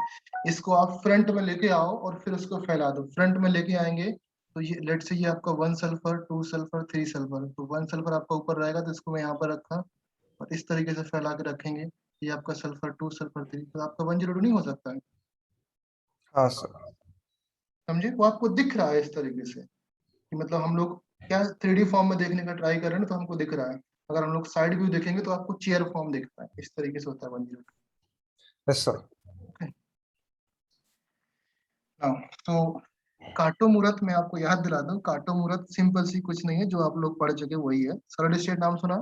इसको आप फ्रंट में लेके आओ और फिर उसको फैला दो। फ्रंट में लेके आएंगे तो ये लेट से ये आपका 1 सल्फर, 2 सल्फर, 3 सल्फर, तो 1 सल्फर आपका ऊपर रहेगा तो इसको मैं यहाँ पर रखा और इस तरीके से फैला के रखेंगे, ये आपका सल्फर 2 सल्फर 3, तो आपका 102 नहीं हो सकता है। हाँ सर। समझे? वो आपको दिख रहा है इस तरीके से कि मतलब हम लोग क्या 3D फॉर्म में देखने का ट्राई कर रहे हैं ना, तो हमको दिख रहा है। अगर हम लोग साइड व्यू देखेंगे तो आपको चेयर फॉर्म दिखता है, इस तरीके से होता है 102। Yes sir. हाँ, तो काटो मूरत मैं आपको याद दिला दूं, काटो मूरत सिंपल सी कुछ नहीं है, जो आप लोग पढ़ चुके वही है। सॉलिड स्टेट नाम सुना?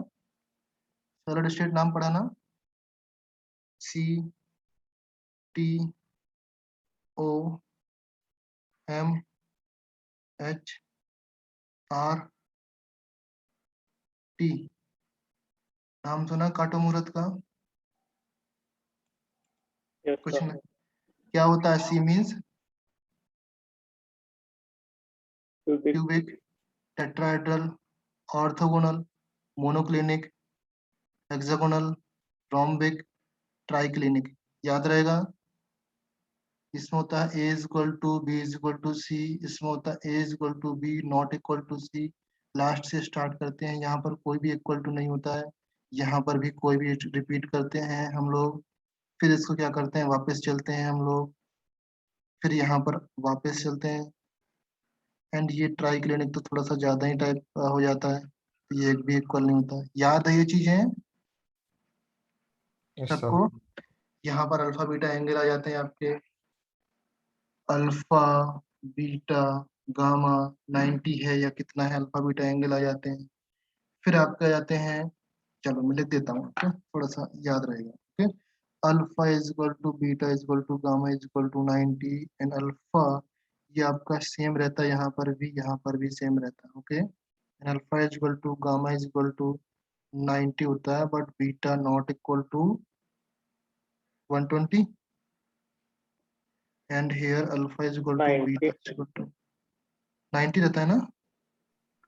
सॉलिड स्टेट नाम पढ़ा ना? CTOMHRT, नाम सुना काटो मूरत का? Yes, कुछ sir. नहीं, क्या होता है? C means Cubic. Cubic, tetrahedral, orthogonal, monoclinic, hexagonal, rhombic, triclinic. याद रहेगा? इसमें होता है A is equal to B is equal to C, इसमें होता है A is equal to B not equal to C. Last से स्टार्ट करते हैं, यहाँ पर कोई भी इक्वल टू नहीं होता है, यहाँ पर भी कोई भी रिपीट करते हैं हम लोग, फिर इसको क्या करते हैं, वापस चलते हैं हम लोग, फिर यहाँ पर वापस चलते हैं। एंड ये ट्राई क्लिनिक तो थोड़ा सा ज्यादा ही टाइप हो जाता है, तो ये एक भी इक्वल नहीं होता है। याद है ये चीजें यस सर। सबको? यहाँ पर अल्फा बीटा एंगल आ जाते हैं आपके, अल्फा बीटा गामा 90 है या कितना है, अल्फा बीटा एंगल आ जाते हैं। फिर आपके आ जाते हैं, चलो मैं लिख देता हूँ, ओके, थोड़ा सा याद रहेगा। Okay, alpha is equal to beta is equal to gamma is equal to 90 and alpha ये आपका सेम रहता है, यहाँ पर भी सेम रहता है। Okay, and alpha is equal to gamma is equal to 90 होता है, but beta not equal to 120 and here alpha is equal to 90. Beta is equal to 90 रहता है ना?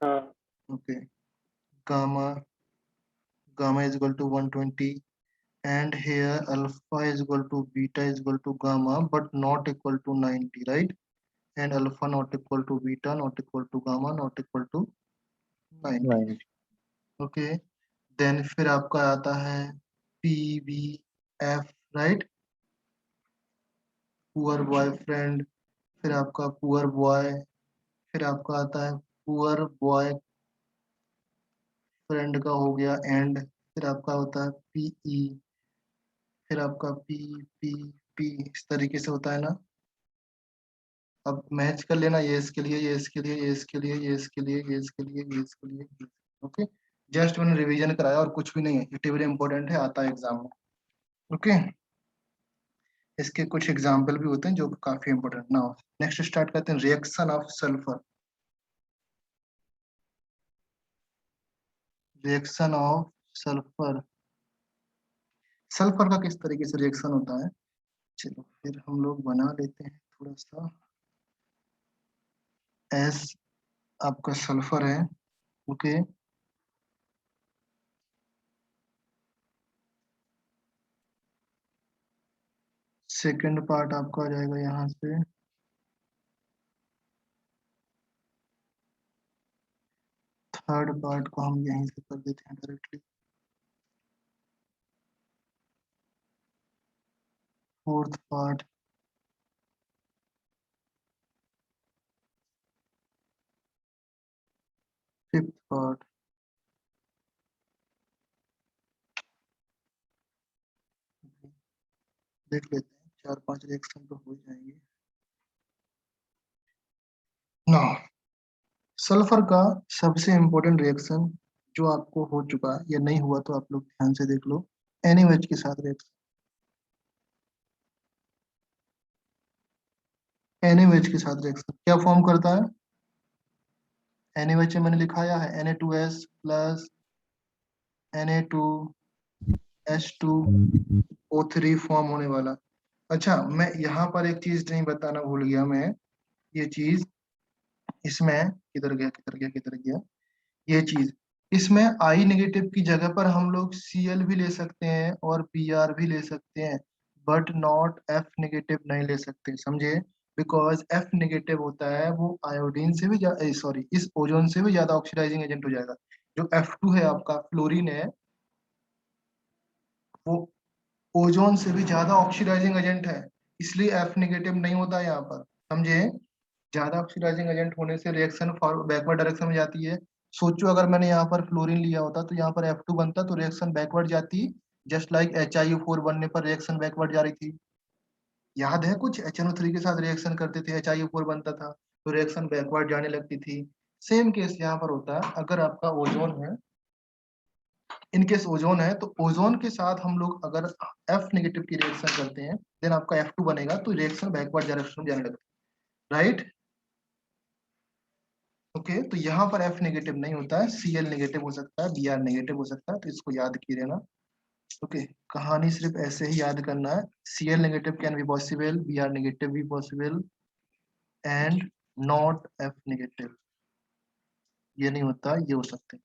हाँ. Okay, gamma gamma is equal to 120 and here alpha is equal to beta is equal to gamma but not equal to 90, right? And alpha not equal to beta not equal to gamma not equal to 90. 9. Okay, then फिर आपका आता है PBF, right? Poor boyfriend, फिर आपका poor boy, फिर आपका आता है पुअर बॉय फ्रेंड का हो गया एंड, फिर आपका होता है PE, फिर आपका P इस तरीके से होता है ना। अब मैच कर लेना, ये इसके लिए, ये इसके लिए, ये इसके लिए, ये इसके लिए, ये इसके लिए, ये इसके लिए। ओके, जस्ट मैंने रिवीजन कराया और कुछ भी नहीं है, इट वेरी इंपॉर्टेंट है, आता है एग्जाम में। ओके, इसके कुछ एग्जाम्पल भी होते हैं जो काफी इंपॉर्टेंट ना हो। नेक्स्ट स्टार्ट करते हैं, reaction of sulphur. Reaction of sulphur, sulphur का किस तरीके से रिएक्शन होता है, चलो फिर हम लोग बना लेते हैं थोड़ा सा। एस आपका सल्फर है, ओके, सेकंड पार्ट आपका आ जाएगा यहाँ से, थर्ड पार्ट को हम यहीं से कर देते हैं directly, fourth part, fifth part, देख लेते हैं, 4-5 रिएक्शन तो हो जाएंगे ना। सल्फर का सबसे इम्पोर्टेंट रिएक्शन जो आपको हो चुका है या नहीं हुआ तो आप लोग ध्यान से देख लो, NaOH के साथ रिएक्शन, NaOH के साथ रिएक्शन क्या फॉर्म करता है? NaOH में मैंने लिखाया है Na2S प्लस Na2H2O3 फॉर्म होने वाला। अच्छा, मैं यहाँ पर एक चीज नहीं बताना भूल गया मैं, ये चीज इसमें किधर गया, ये चीज इसमें आई नेगेटिव की जगह पर हम लोग Cl भी ले सकते हैं और Br भी ले सकते हैं, बट नॉट F नेगेटिव नहीं ले सकते, समझे? बिकॉज F नेगेटिव होता है वो आयोडीन से भी सॉरी इस ओजोन से भी ज्यादा ऑक्सीडाइजिंग एजेंट हो जाएगा। जो F2 है आपका फ्लोरीन है, वो ओजोन से भी ज्यादा ऑक्सीडाइजिंग एजेंट है, इसलिए F नेगेटिव नहीं होता है यहाँ पर, समझे? ज्यादा ऑक्सीडाइजिंग एजेंट होने से रिएक्शन बैकवर्ड डायरेक्शन में जाती है। सोचो अगर मैंने यहाँ पर फ्लोरीन लिया होता तो यहाँ पर F2 बनता तो रिएक्शन बैकवर्ड जाती, जस्ट लाइक HiO4 बनने पर रिएक्शन बैकवर्ड जा रही थी। याद है कुछ HNO3 के साथ रिएक्शन करते थे, HiO4 बनता था तो रिएक्शन बैकवर्ड जाने लगती थी। सेम केस यहाँ पर होता है, अगर आपका ओजोन है, इनकेस ओजोन है तो ओजोन के साथ हम लोग अगर F नेगेटिव की रिएक्शन करते हैं देन आपका F2 बनेगा तो रिएक्शन बैकवर्ड डायरेक्शन में जाने लगती है, राइट? ओके, तो यहाँ पर F नेगेटिव नहीं होता है, Cl नेगेटिव हो सकता है, Br नेगेटिव हो सकता है, तो इसको याद किए रहना। ओके, कहानी सिर्फ ऐसे ही याद करना है, Cl negative can be possible, Br negative भी possible and not F negative, ये नहीं होता, ये हो सकते हैं।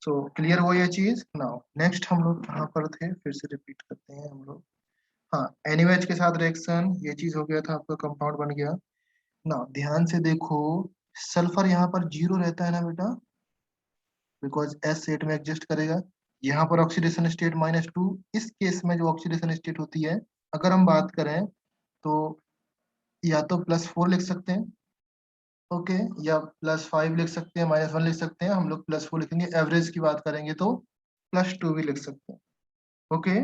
सो क्लियर हो ये चीज? नाउ नेक्स्ट हम लोग कहाँ पर थे, फिर से रिपीट करते हैं हम लोग। हाँ, NaOH के साथ रिएक्शन, ये चीज हो गया था, आपका कंपाउंड बन गया ना। ध्यान से देखो, सल्फर यहाँ पर 0 रहता है ना बेटा, बिकॉज S8 में एग्जिस्ट करेगा। यहाँ पर ऑक्सीडेशन स्टेट -2, इस केस में जो ऑक्सीडेशन स्टेट होती है अगर हम बात करें तो या तो +4 लिख सकते हैं, ओके, या +5 लिख सकते हैं, -1 लिख सकते हैं, हम लोग +4 लिखेंगे। एवरेज की बात करेंगे तो +2 भी लिख सकते हैं, ओके,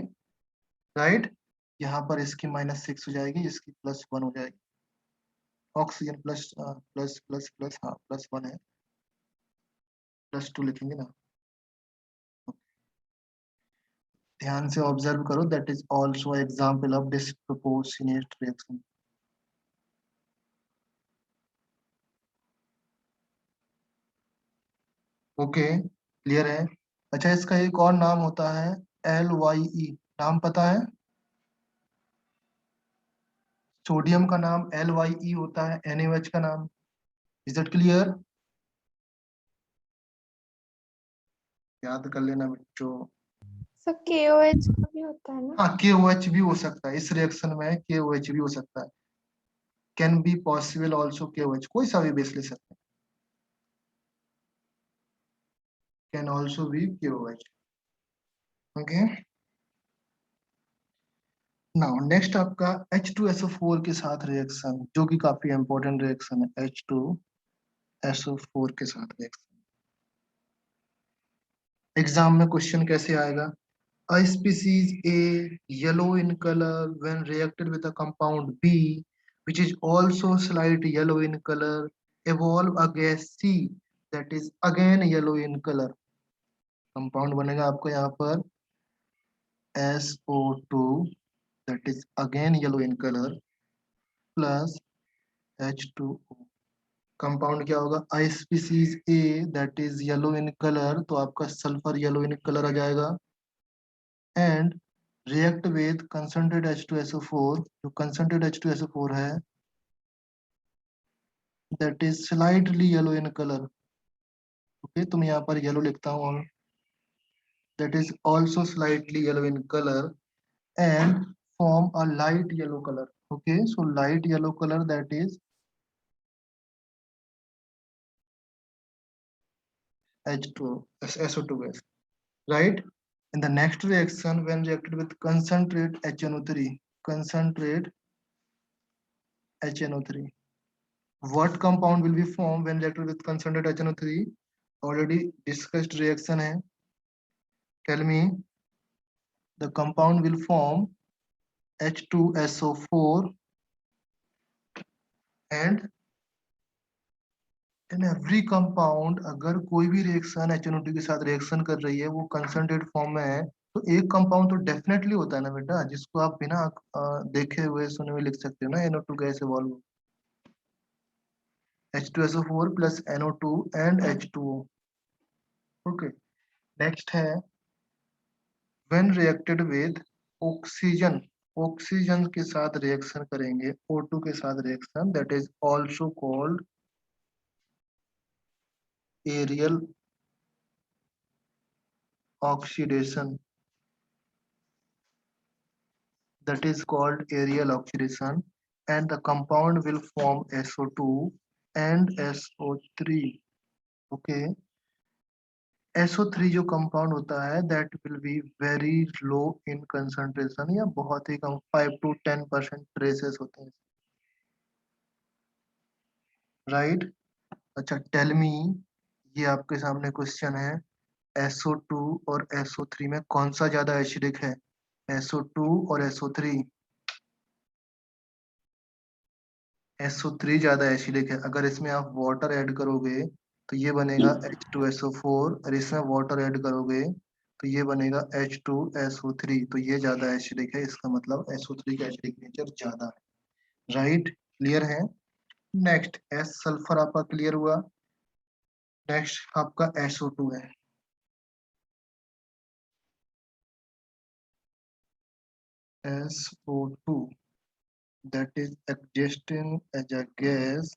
राइट? यहाँ पर इसकी -6 हो जाएगी, इसकी +1 हो जाएगी। Oxygen plus plus plus plus हाँ +1 है, +2 लिखेंगे ना। ध्यान से ऑब्जर्व करो, that is also example of disproportionate reaction. Okay, clear है? अच्छा, इसका एक और नाम होता है LYE, नाम पता है? सोडियम का नाम LYE होता है, NaOH का नाम। Is it clear? याद कर लेना बच्चों। सर KOH का भी होता है ना? हाँ, KOH भी हो सकता है, इस रिएक्शन में KOH भी हो सकता है, can be possible also KOH, कोई सा भी बेस ले सकते हैं, can also be KOH। Okay, now next आपका H2SO4 के साथ रिएक्शन, जो कि काफी इंपॉर्टेंट रिएक्शन है, H2SO4 के साथ रिएक्शन। एग्जाम में क्वेश्चन कैसे आएगा? A species A, yellow in color when reacted with a compound B, which is also slight yellow in color, evolve a gas C that is again yellow in color. Compound बनेगा आपको यहाँ पर SO2 that is again yellow in color plus H2O। Compound क्या होगा? I species A that is yellow in color, तो आपका sulphur yellow in color आ जाएगा, and react with concentrated H2SO4, जो concentrated H2SO4 है that is slightly yellow in color, okay, तुम यहाँ पर yellow लिखता हूँ और that is also slightly yellow in color and form a light yellow color, okay, so light yellow color that is H2 SO2 gas, right? In the next reaction, when reacted with concentrate HNO3, concentrate HNO3, what compound will be formed when reacted with concentrate HNO3? Already discussed reaction hai, tell me. The compound will form H2SO4 and in every compound अगर कोई भी reaction HNO2 के साथ reaction कर रही है वो concentrate form में है तो एक कंपाउंड तो डेफिनेटली होता है ना बेटा, जिसको आप बिना देखे हुए सुने हुए लिख सकते हो ना, NO2 gas evolve. H2SO4 plus NO2 and H2O. Okay. Next है when reacted with oxygen, oxygen के साथ रिएक्शन करेंगे, O2 के साथ reaction, that is also called aerial oxidation. That is called aerial oxidation, and the compound will form SO2 and SO3. Okay. SO3 जो compound होता है that will be very low in concentration, या बहुत ही कम 5 to 10% traces होते हैं, right. अच्छा tell मी, ये आपके सामने क्वेश्चन है, SO2 और SO3 में कौन सा ज्यादा एसिडिक है, SO2 और SO3? SO3 ज्यादा एसिडिक है। अगर इसमें आप वाटर ऐड करोगे तो ये बनेगा H2SO4, और इसमें वाटर ऐड करोगे तो ये बनेगा H2SO3, तो ये ज्यादा एसिडिक है, इसका मतलब SO3 का एसिडिक नेचर ज्यादा है, राइट। क्लियर है। नेक्स्ट एस सल्फर आपका क्लियर हुआ। नेक्स्ट आपका SO2 है। SO2 that is existing as a gas,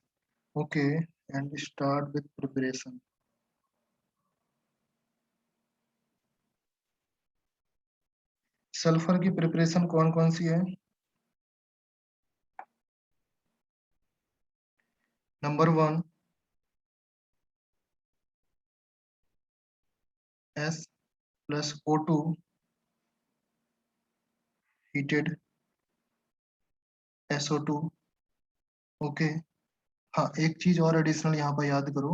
okay, and start with preparation. Sulphur की प्रिपरेशन कौन कौन सी है? Number 1 S plus O2 heated SO2, okay. हाँ एक चीज और एडिशनल यहाँ पर याद करो,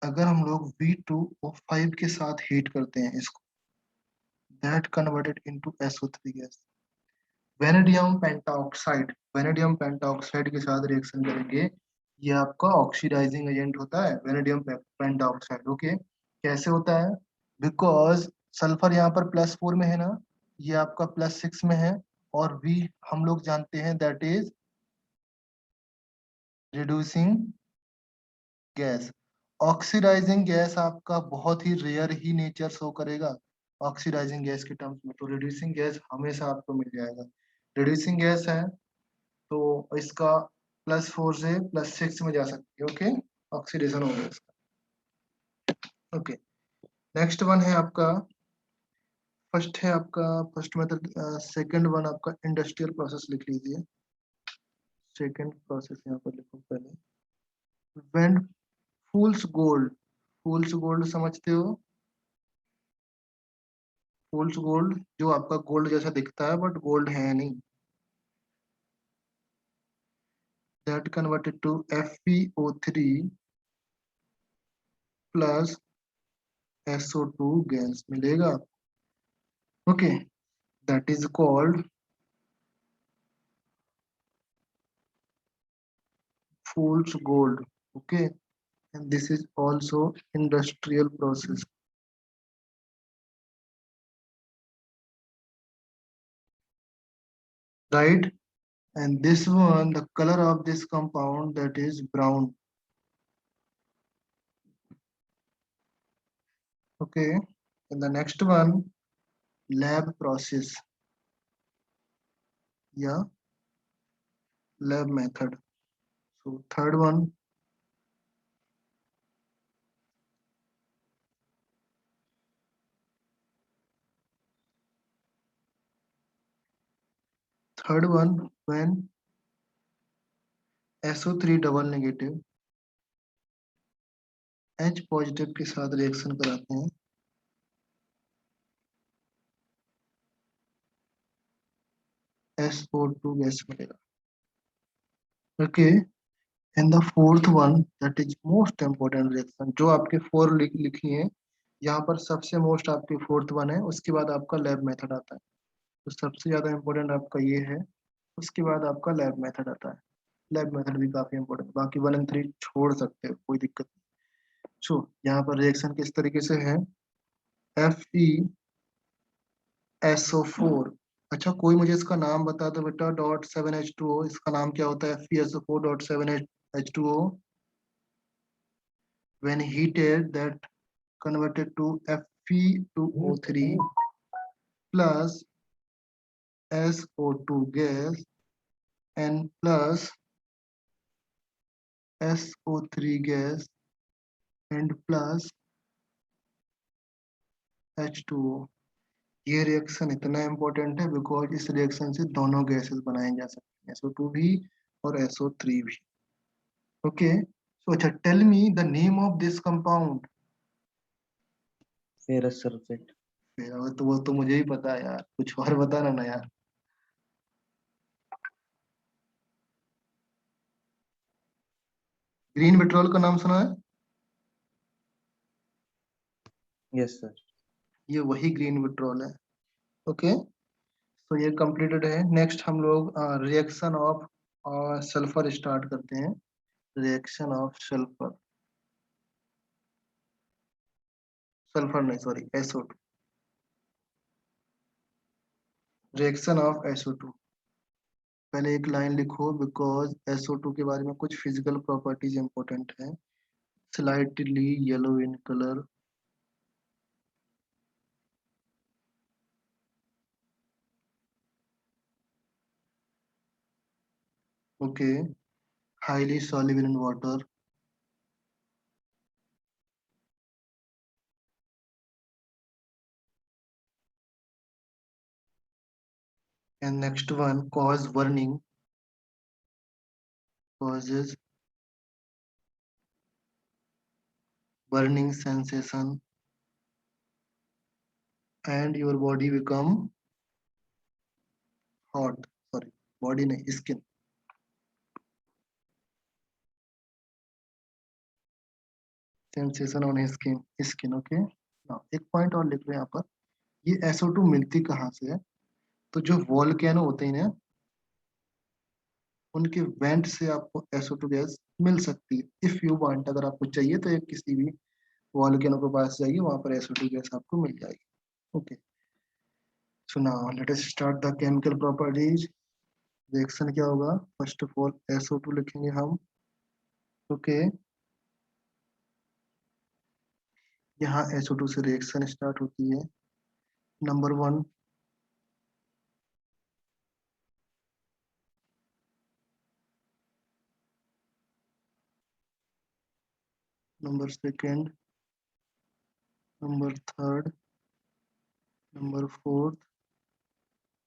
अगर हम लोग V2O5 के साथ हीट करते हैं इसको, that converted into SO3 gas, vanadium pentoxide के साथ रिएक्शन करेंगे, ये आपका ऑक्सीडाइजिंग एजेंट होता है, वेनेडियम पेंटाऑक्साइड, ओके। कैसे होता है? बिकॉज सल्फर यहाँ पर +4 में है ना, ये आपका +6 में है, और V हम लोग जानते हैं that is reducing gas. Oxidising gas आपका बहुत ही रेयर ही नेचर शो करेगा ऑक्सीडाइजिंग गैस के टर्म्स में, तो रिड्यूसिंग गैस हमेशा आपको मिल जाएगा। रिड्यूसिंग गैस है तो इसका +4 से +6 में जा सकती है, ओके, ऑक्सीडेशन हो गया इसका, ओके। नेक्स्ट वन है आपका, फर्स्ट है आपका फर्स्ट मेथड, सेकंड वन आपका इंडस्ट्रियल प्रोसेस लिख लीजिए, सेकंड प्रोसेस यहाँ पर लिखो पहले। व्हेन फूल्स गोल्ड समझते हो? फूल्स गोल्ड जो आपका गोल्ड जैसा दिखता है बट गोल्ड है नहीं, that converted to FeO3 plus SO2 gas मिलेगा, okay, that is called fool's gold, okay, and this is also industrial process, right? And this one, the color of this compound, that is brown, okay. And the next one, lab process, yeah, lab method. So third one, when SO3 double negative H positive के साथ reaction कराते हैं, SO2 gas मिलेगा, okay. And the fourth one, that is most important reaction, जो आपके 4 लिखी है यहाँ पर, सबसे मोस्ट आपकी फोर्थ वन है, उसके बाद आपका लैब मेथड आता है, तो सबसे ज्यादा इंपॉर्टेंट आपका ये है, उसके बाद आपका लैब मेथड आता है। लैब मेथड भी काफी इंपॉर्टेंट, बाकी 1 और 3 छोड़ सकते हो, कोई दिक्कत नहीं। सो यहाँ पर रिएक्शन किस तरीके से है, FeSO4, अच्छा कोई मुझे इसका नाम बता दो बेटा, .7H2O, इसका नाम क्या होता है? FeSO4.7H H2O when heated that converted to Fe2O3 plus SO2 gas and plus SO3 gas and plus H2O। ये रिएक्शन इतना इंपॉर्टेंट है बिकॉज इस रिएक्शन से दोनों गैसेस बनाए जा सकते हैं, SO2 भी और SO3 भी। ओके, सो अच्छा, tell me the name of this compound. Ferrous sulphate. तो वो तो मुझे ही पता है यार, कुछ और बताना ना यार। ग्रीन पेट्रोल का नाम सुना है? Yes sir. ये वही ग्रीन पेट्रोल है। ओके, तो ये कंप्लीटेड है। नेक्स्ट हम लोग रिएक्शन ऑफ सल्फर स्टार्ट करते हैं। रिएक्शन ऑफ सल्फर, सल्फर नहीं sorry, SO2। Reaction of SO2, पहले एक लाइन लिखो बिकॉज SO2 के बारे में कुछ फिजिकल प्रॉपर्टीज इंपॉर्टेंट है। Slightly yellow in colour, okay, highly soluble in water, and next one cause burning, causes burning sensation and your body become hot, sorry body नहीं skin, sensation on skin okay. एक point और लिख लो यहाँ पर, ये SO2 मिलती कहाँ से है? तो जो वोल्केनो होते हैं ना, उनके वेंट से आपको SO2 गैस मिल सकती है। इफ यू वांट, अगर आपको चाहिए तो एक किसी भी वोल्केनो के पास जाइए, वहां पर SO2 गैस आपको मिल जाएगी। Okay, so now let us start the chemical properties. Reaction क्या होगा? फर्स्ट ऑफ ऑल SO2 लिखेंगे हम। ओके, यहाँ SO2 से रिएक्शन स्टार्ट होती है। Number 1, number 2, number 3, number 4,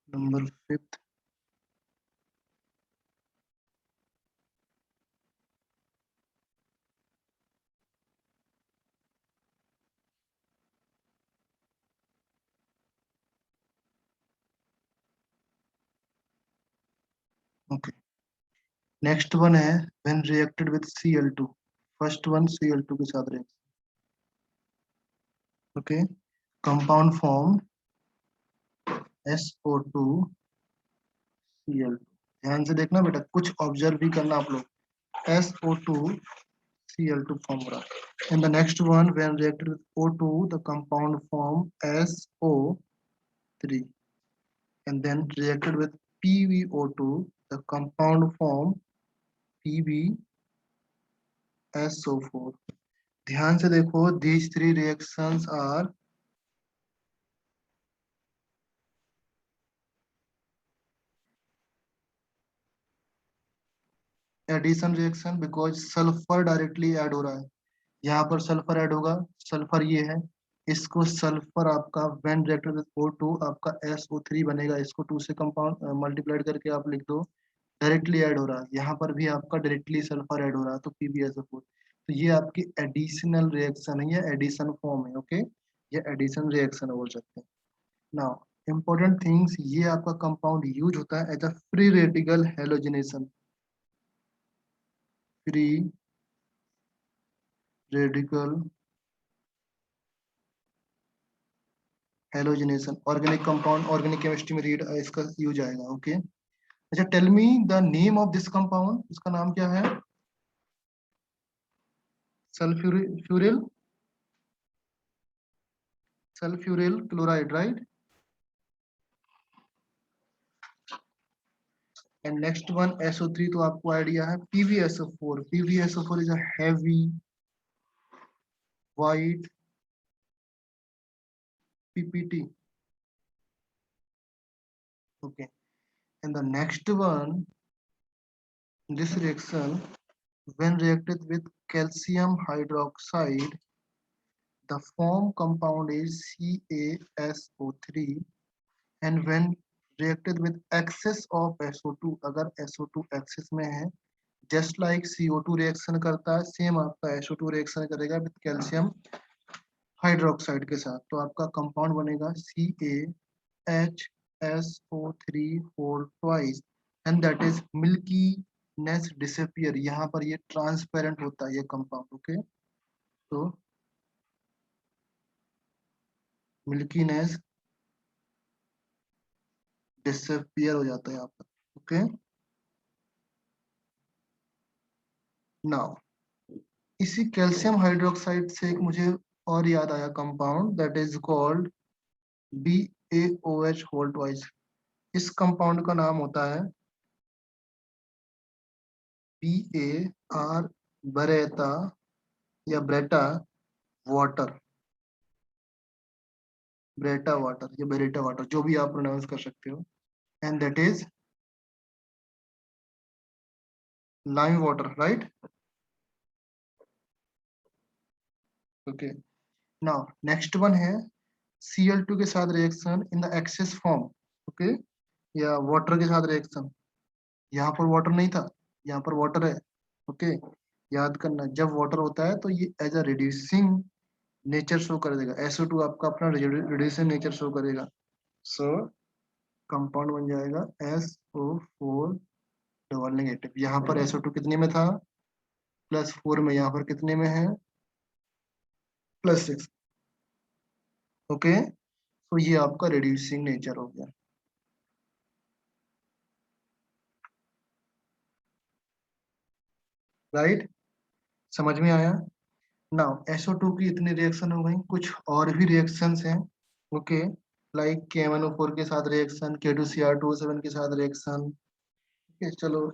number 5, okay. Next one है when reacted with Cl2, first one Cl2 के साथ reaction, okay, compound form SO2 Cl2। ध्यान से देखना बेटा, कुछ ऑब्जर्व भी करना आप लोग। SO2 Cl2 formula। In the next one, when reacted with O2, the compound form SO3, and then reacted with PbO2, the compound form PbSO4। ध्यान से देखो, these three reactions are addition reaction because sulphur directly add हो रहा है। यहाँ पर sulphur add होगा, sulphur ये है, इसको सल्फर आपका व्हेन रिएक्टेड विद O2 आपका SO3 बनेगा, इसको 2 से कंपाउंड मल्टीप्लाइड करके आप लिख दो, डायरेक्टली ऐड हो रहा है। यहाँ पर भी आपका डायरेक्टली सल्फर ऐड हो रहा है, तो PbSO4। तो ये आपकी एडिशनल रिएक्शन है, ये एडिशन फॉर्म है। ओके, ये एडिशन रिएक्शन बोल सकते हैं। नाउ इंपॉर्टेंट थिंग्स, ये आपका कंपाउंड यूज होता है as a free radical halogenation, free radical halogenation, organic compound, organic chemistry में रीड इसका यूज आएगा। ओके, अच्छा, tell me the name of this compound, इसका नाम क्या है? Sulphuryl, sulphuryl chloride, right. And next one SO3 तो आपको आइडिया है PbSO4. PbSO4 is a heavy white PPT. Okay, and the next one, this reaction when reacted with calcium hydroxide, the form compound is CaSO3, and when reacted with excess of SO2, अगर SO2 excess में है, just like CO2 reaction करता है, same आपका SO2 reaction करेगा with calcium hydroxide के साथ, तो आपका compound बनेगा CaHSO3 whole twice, and that is milkiness disappear. यहाँ पर ये transparent होता है ये compound. Okay, तो milkiness डिसअपियर हो जाता है यहाँ पर. ओके, नाउ इसी कैल्शियम हाइड्रोक्साइड से एक मुझे और याद आया compound, that is called BaOH whole twice. इस कंपाउंड का नाम होता है BaR बरेटा या ब्रेटा वाटर, ब्रेटा वाटर या बेरेटा वाटर, जो भी आप प्रोनाउंस कर सकते हो, and that is lime water, right. Okay, now next one है Cl2 के साथ reaction in the excess form. Okay, या वाटर के साथ रिएक्शन. यहाँ पर वाटर नहीं था, यहाँ पर वाटर है. ओके, याद करना, जब वाटर होता है तो ये as a reducing nature show कर देगा. SO2 आपका अपना रिड्यूसिंग नेचर शो करेगा. सो कंपाउंड बन जाएगा SO4 डबल नेगेटिव. यहाँ पर SO2 कितने में था, +4 में, यहाँ पर कितने में है, +6. ओके, तो ये आपका रिड्यूसिंग नेचर हो गया. राइट, समझ में आया. नाउ SO2 की इतनी रिएक्शन हो गई, कुछ और भी रिएक्शंस हैं. ओके, लाइक KMnO4 के साथ रिएक्शन, K2Cr2O7 के साथ रिएक्शन. ओके, चलो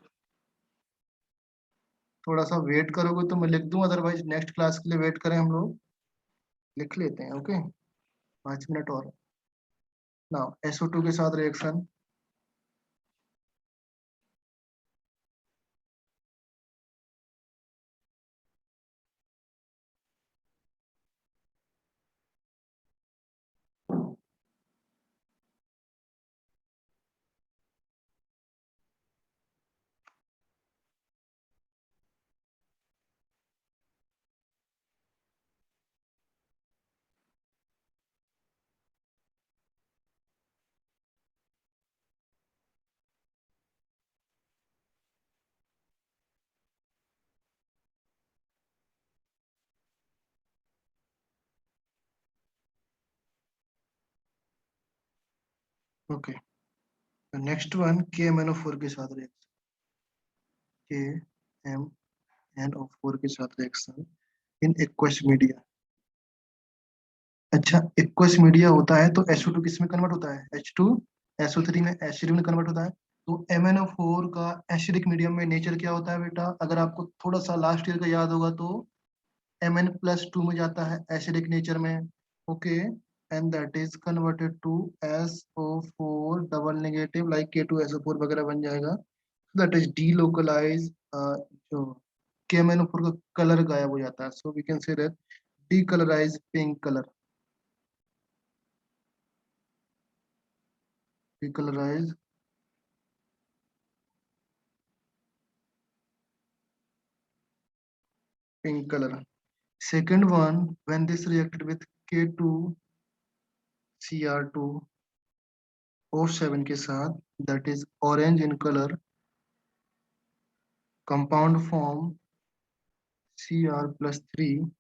थोड़ा सा वेट करोगे तो मैं लिख दूं, अदरवाइज नेक्स्ट क्लास के लिए वेट करें, हम लोग लिख लेते हैं. ओके, 5 मिनट और. नाउ SO2 के साथ reaction, okay. Next one KMnO4 के साथ रिएक्शन, KMnO4 के साथ रिएक्शन इन एक्वस मीडिया. अच्छा, एक्वस मीडिया होता है तो SO2 किस में कन्वर्ट होता है, H2SO3 में एसिड में कन्वर्ट होता है. तो MnO4 का एसिडिक मीडियम में नेचर क्या होता है बेटा, अगर आपको थोड़ा सा लास्ट ईयर का याद होगा तो Mn+2 में जाता है एसिडिक नेचर में. Okay, and that is converted to SO4 double negative, like K2SO4 वगैरह बन जाएगा. दैट इज डीलोकलाइज, जो KMnO4 का कलर गायब हो जाता है. So we can say that decolourise pink colour, decolourise pink color. Second one, when this reacted with K2Cr2O7 के साथ, that is orange in color, compound form Cr+3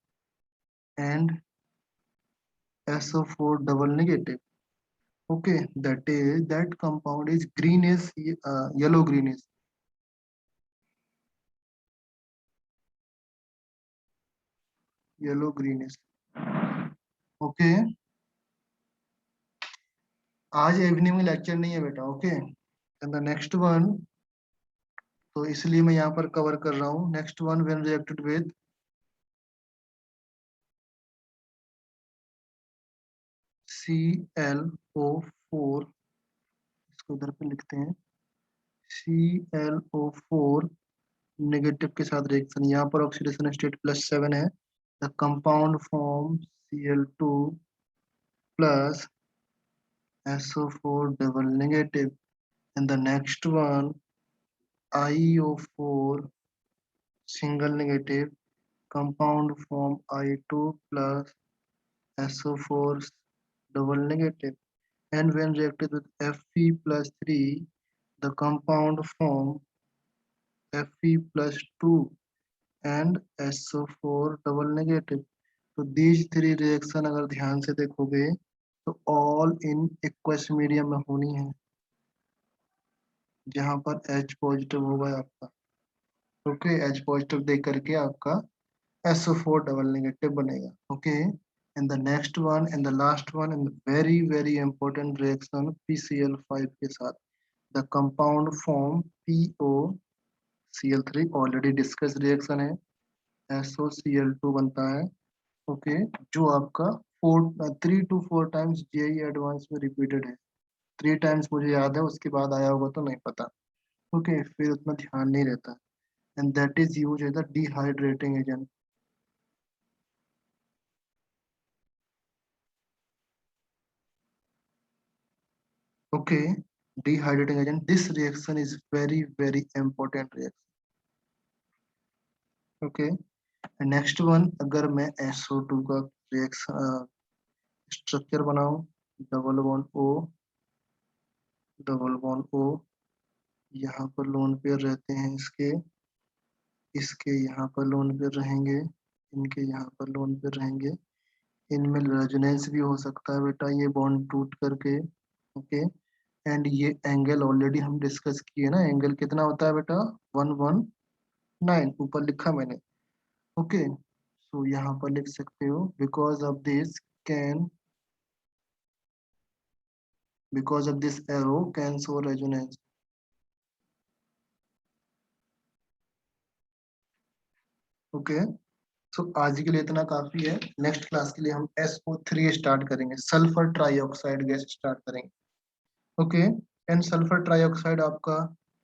and SO4 double negative. Okay, that compound is greenish, yellow greenish. Yellow greenish. Okay, आज evening में lecture नहीं है बेटा. Okay, and the next one तो इसलिए मैं यहाँ पर कवर कर रहा हूँ। Next one, when reacted with ClO4, इसको इधर पे लिखते हैं, ClO4 नेगेटिव के साथ रिएक्शन, यहाँ पर ऑक्सीडेशन स्टेट +7 है, the compound form Cl2 plus SO4 double negative, and the next one IO4 single negative, compound form I2 plus SO4 double negative, and when reacted with Fe plus 3, the compound form Fe plus 2 and SO4 double negative. तो these three reaction अगर ध्यान से देखोगे तो all in aqueous medium में होनी है, जहां पर H पॉजिटिव होगा आपका। ओके, H पॉजिटिव देख करके आपका SO4 डबल नेगेटिव बनेगा। Okay, and the next one and the last one and very very important reaction PCl5 के साथ, the compound form POCl3 already discuss reaction है, SOCl2 बनता है। ओके, जो आपका 3 to 4 टाइम्स JEE एडवांस में repeated है, 3 टाइम्स मुझे याद है, उसके बाद आया होगा तो नहीं पता। ओके, फिर उतना ध्यान नहीं रहता, and that is used as a dehydrating agent. Okay, dehydrating agent. This reaction is very very important reaction. Okay, and next one, अगर मैं SO2 का reaction स्ट्रक्चर बनाऊं, डबल बॉन्ड O, यहाँ पर लोन पेयर रहते हैं इसके यहाँ पर लोन पेयर रहेंगे, इनके यहाँ पर लोन पेयर रहेंगे, इनमें रेजोनेंस भी हो सकता है बेटा, ये बॉन्ड टूट करके। ओके, एंड ये एंगल ऑलरेडी हम डिस्कस किए ना, एंगल कितना होता है बेटा, 119 ऊपर लिखा मैंने। ओके, सो यहाँ पर लिख सकते हो, because of this arrow can show resonance. Okay, so आज के लिए इतना काफी है। नेक्स्ट क्लास के लिए हम SO3 स्टार्ट करेंगे, सल्फर ट्राइऑक्साइड गैस स्टार्ट करेंगे। ओके, एंड सल्फर ट्राइऑक्साइड आपका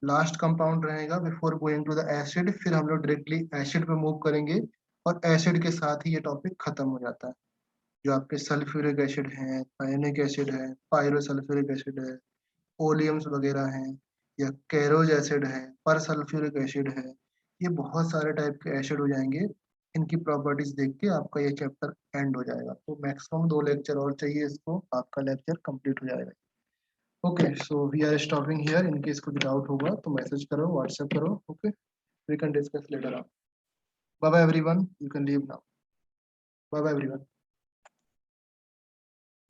लास्ट कंपाउंड रहेगा before going to the acid, फिर हम लोग डायरेक्टली एसिड पे मूव करेंगे और एसिड के साथ ही ये टॉपिक खत्म हो जाता है। जो आपके सल्फ्यूरिक एसिड है, थायोनिक एसिड है, पायरोसल्फ्यूरिक एसिड है, ओलियम्स वगैरह हैं, या कैरोज एसिड है, पर सल्फ्यूरिक एसिड है, ये बहुत सारे टाइप के एसिड हो जाएंगे। इनकी प्रॉपर्टीज देख के आपका ये चैप्टर एंड हो जाएगा। तो मैक्सिमम 2 लेक्चर और चाहिए इसको, आपका लेक्चर कंप्लीट हो जाएगा। Okay, so we are stopping here. In case कोई डाउट होगा तो मैसेज करो, व्हाट्सएप करो। Okay, we can discuss later on. Bye bye everyone, you can leave now. Bye bye everyone.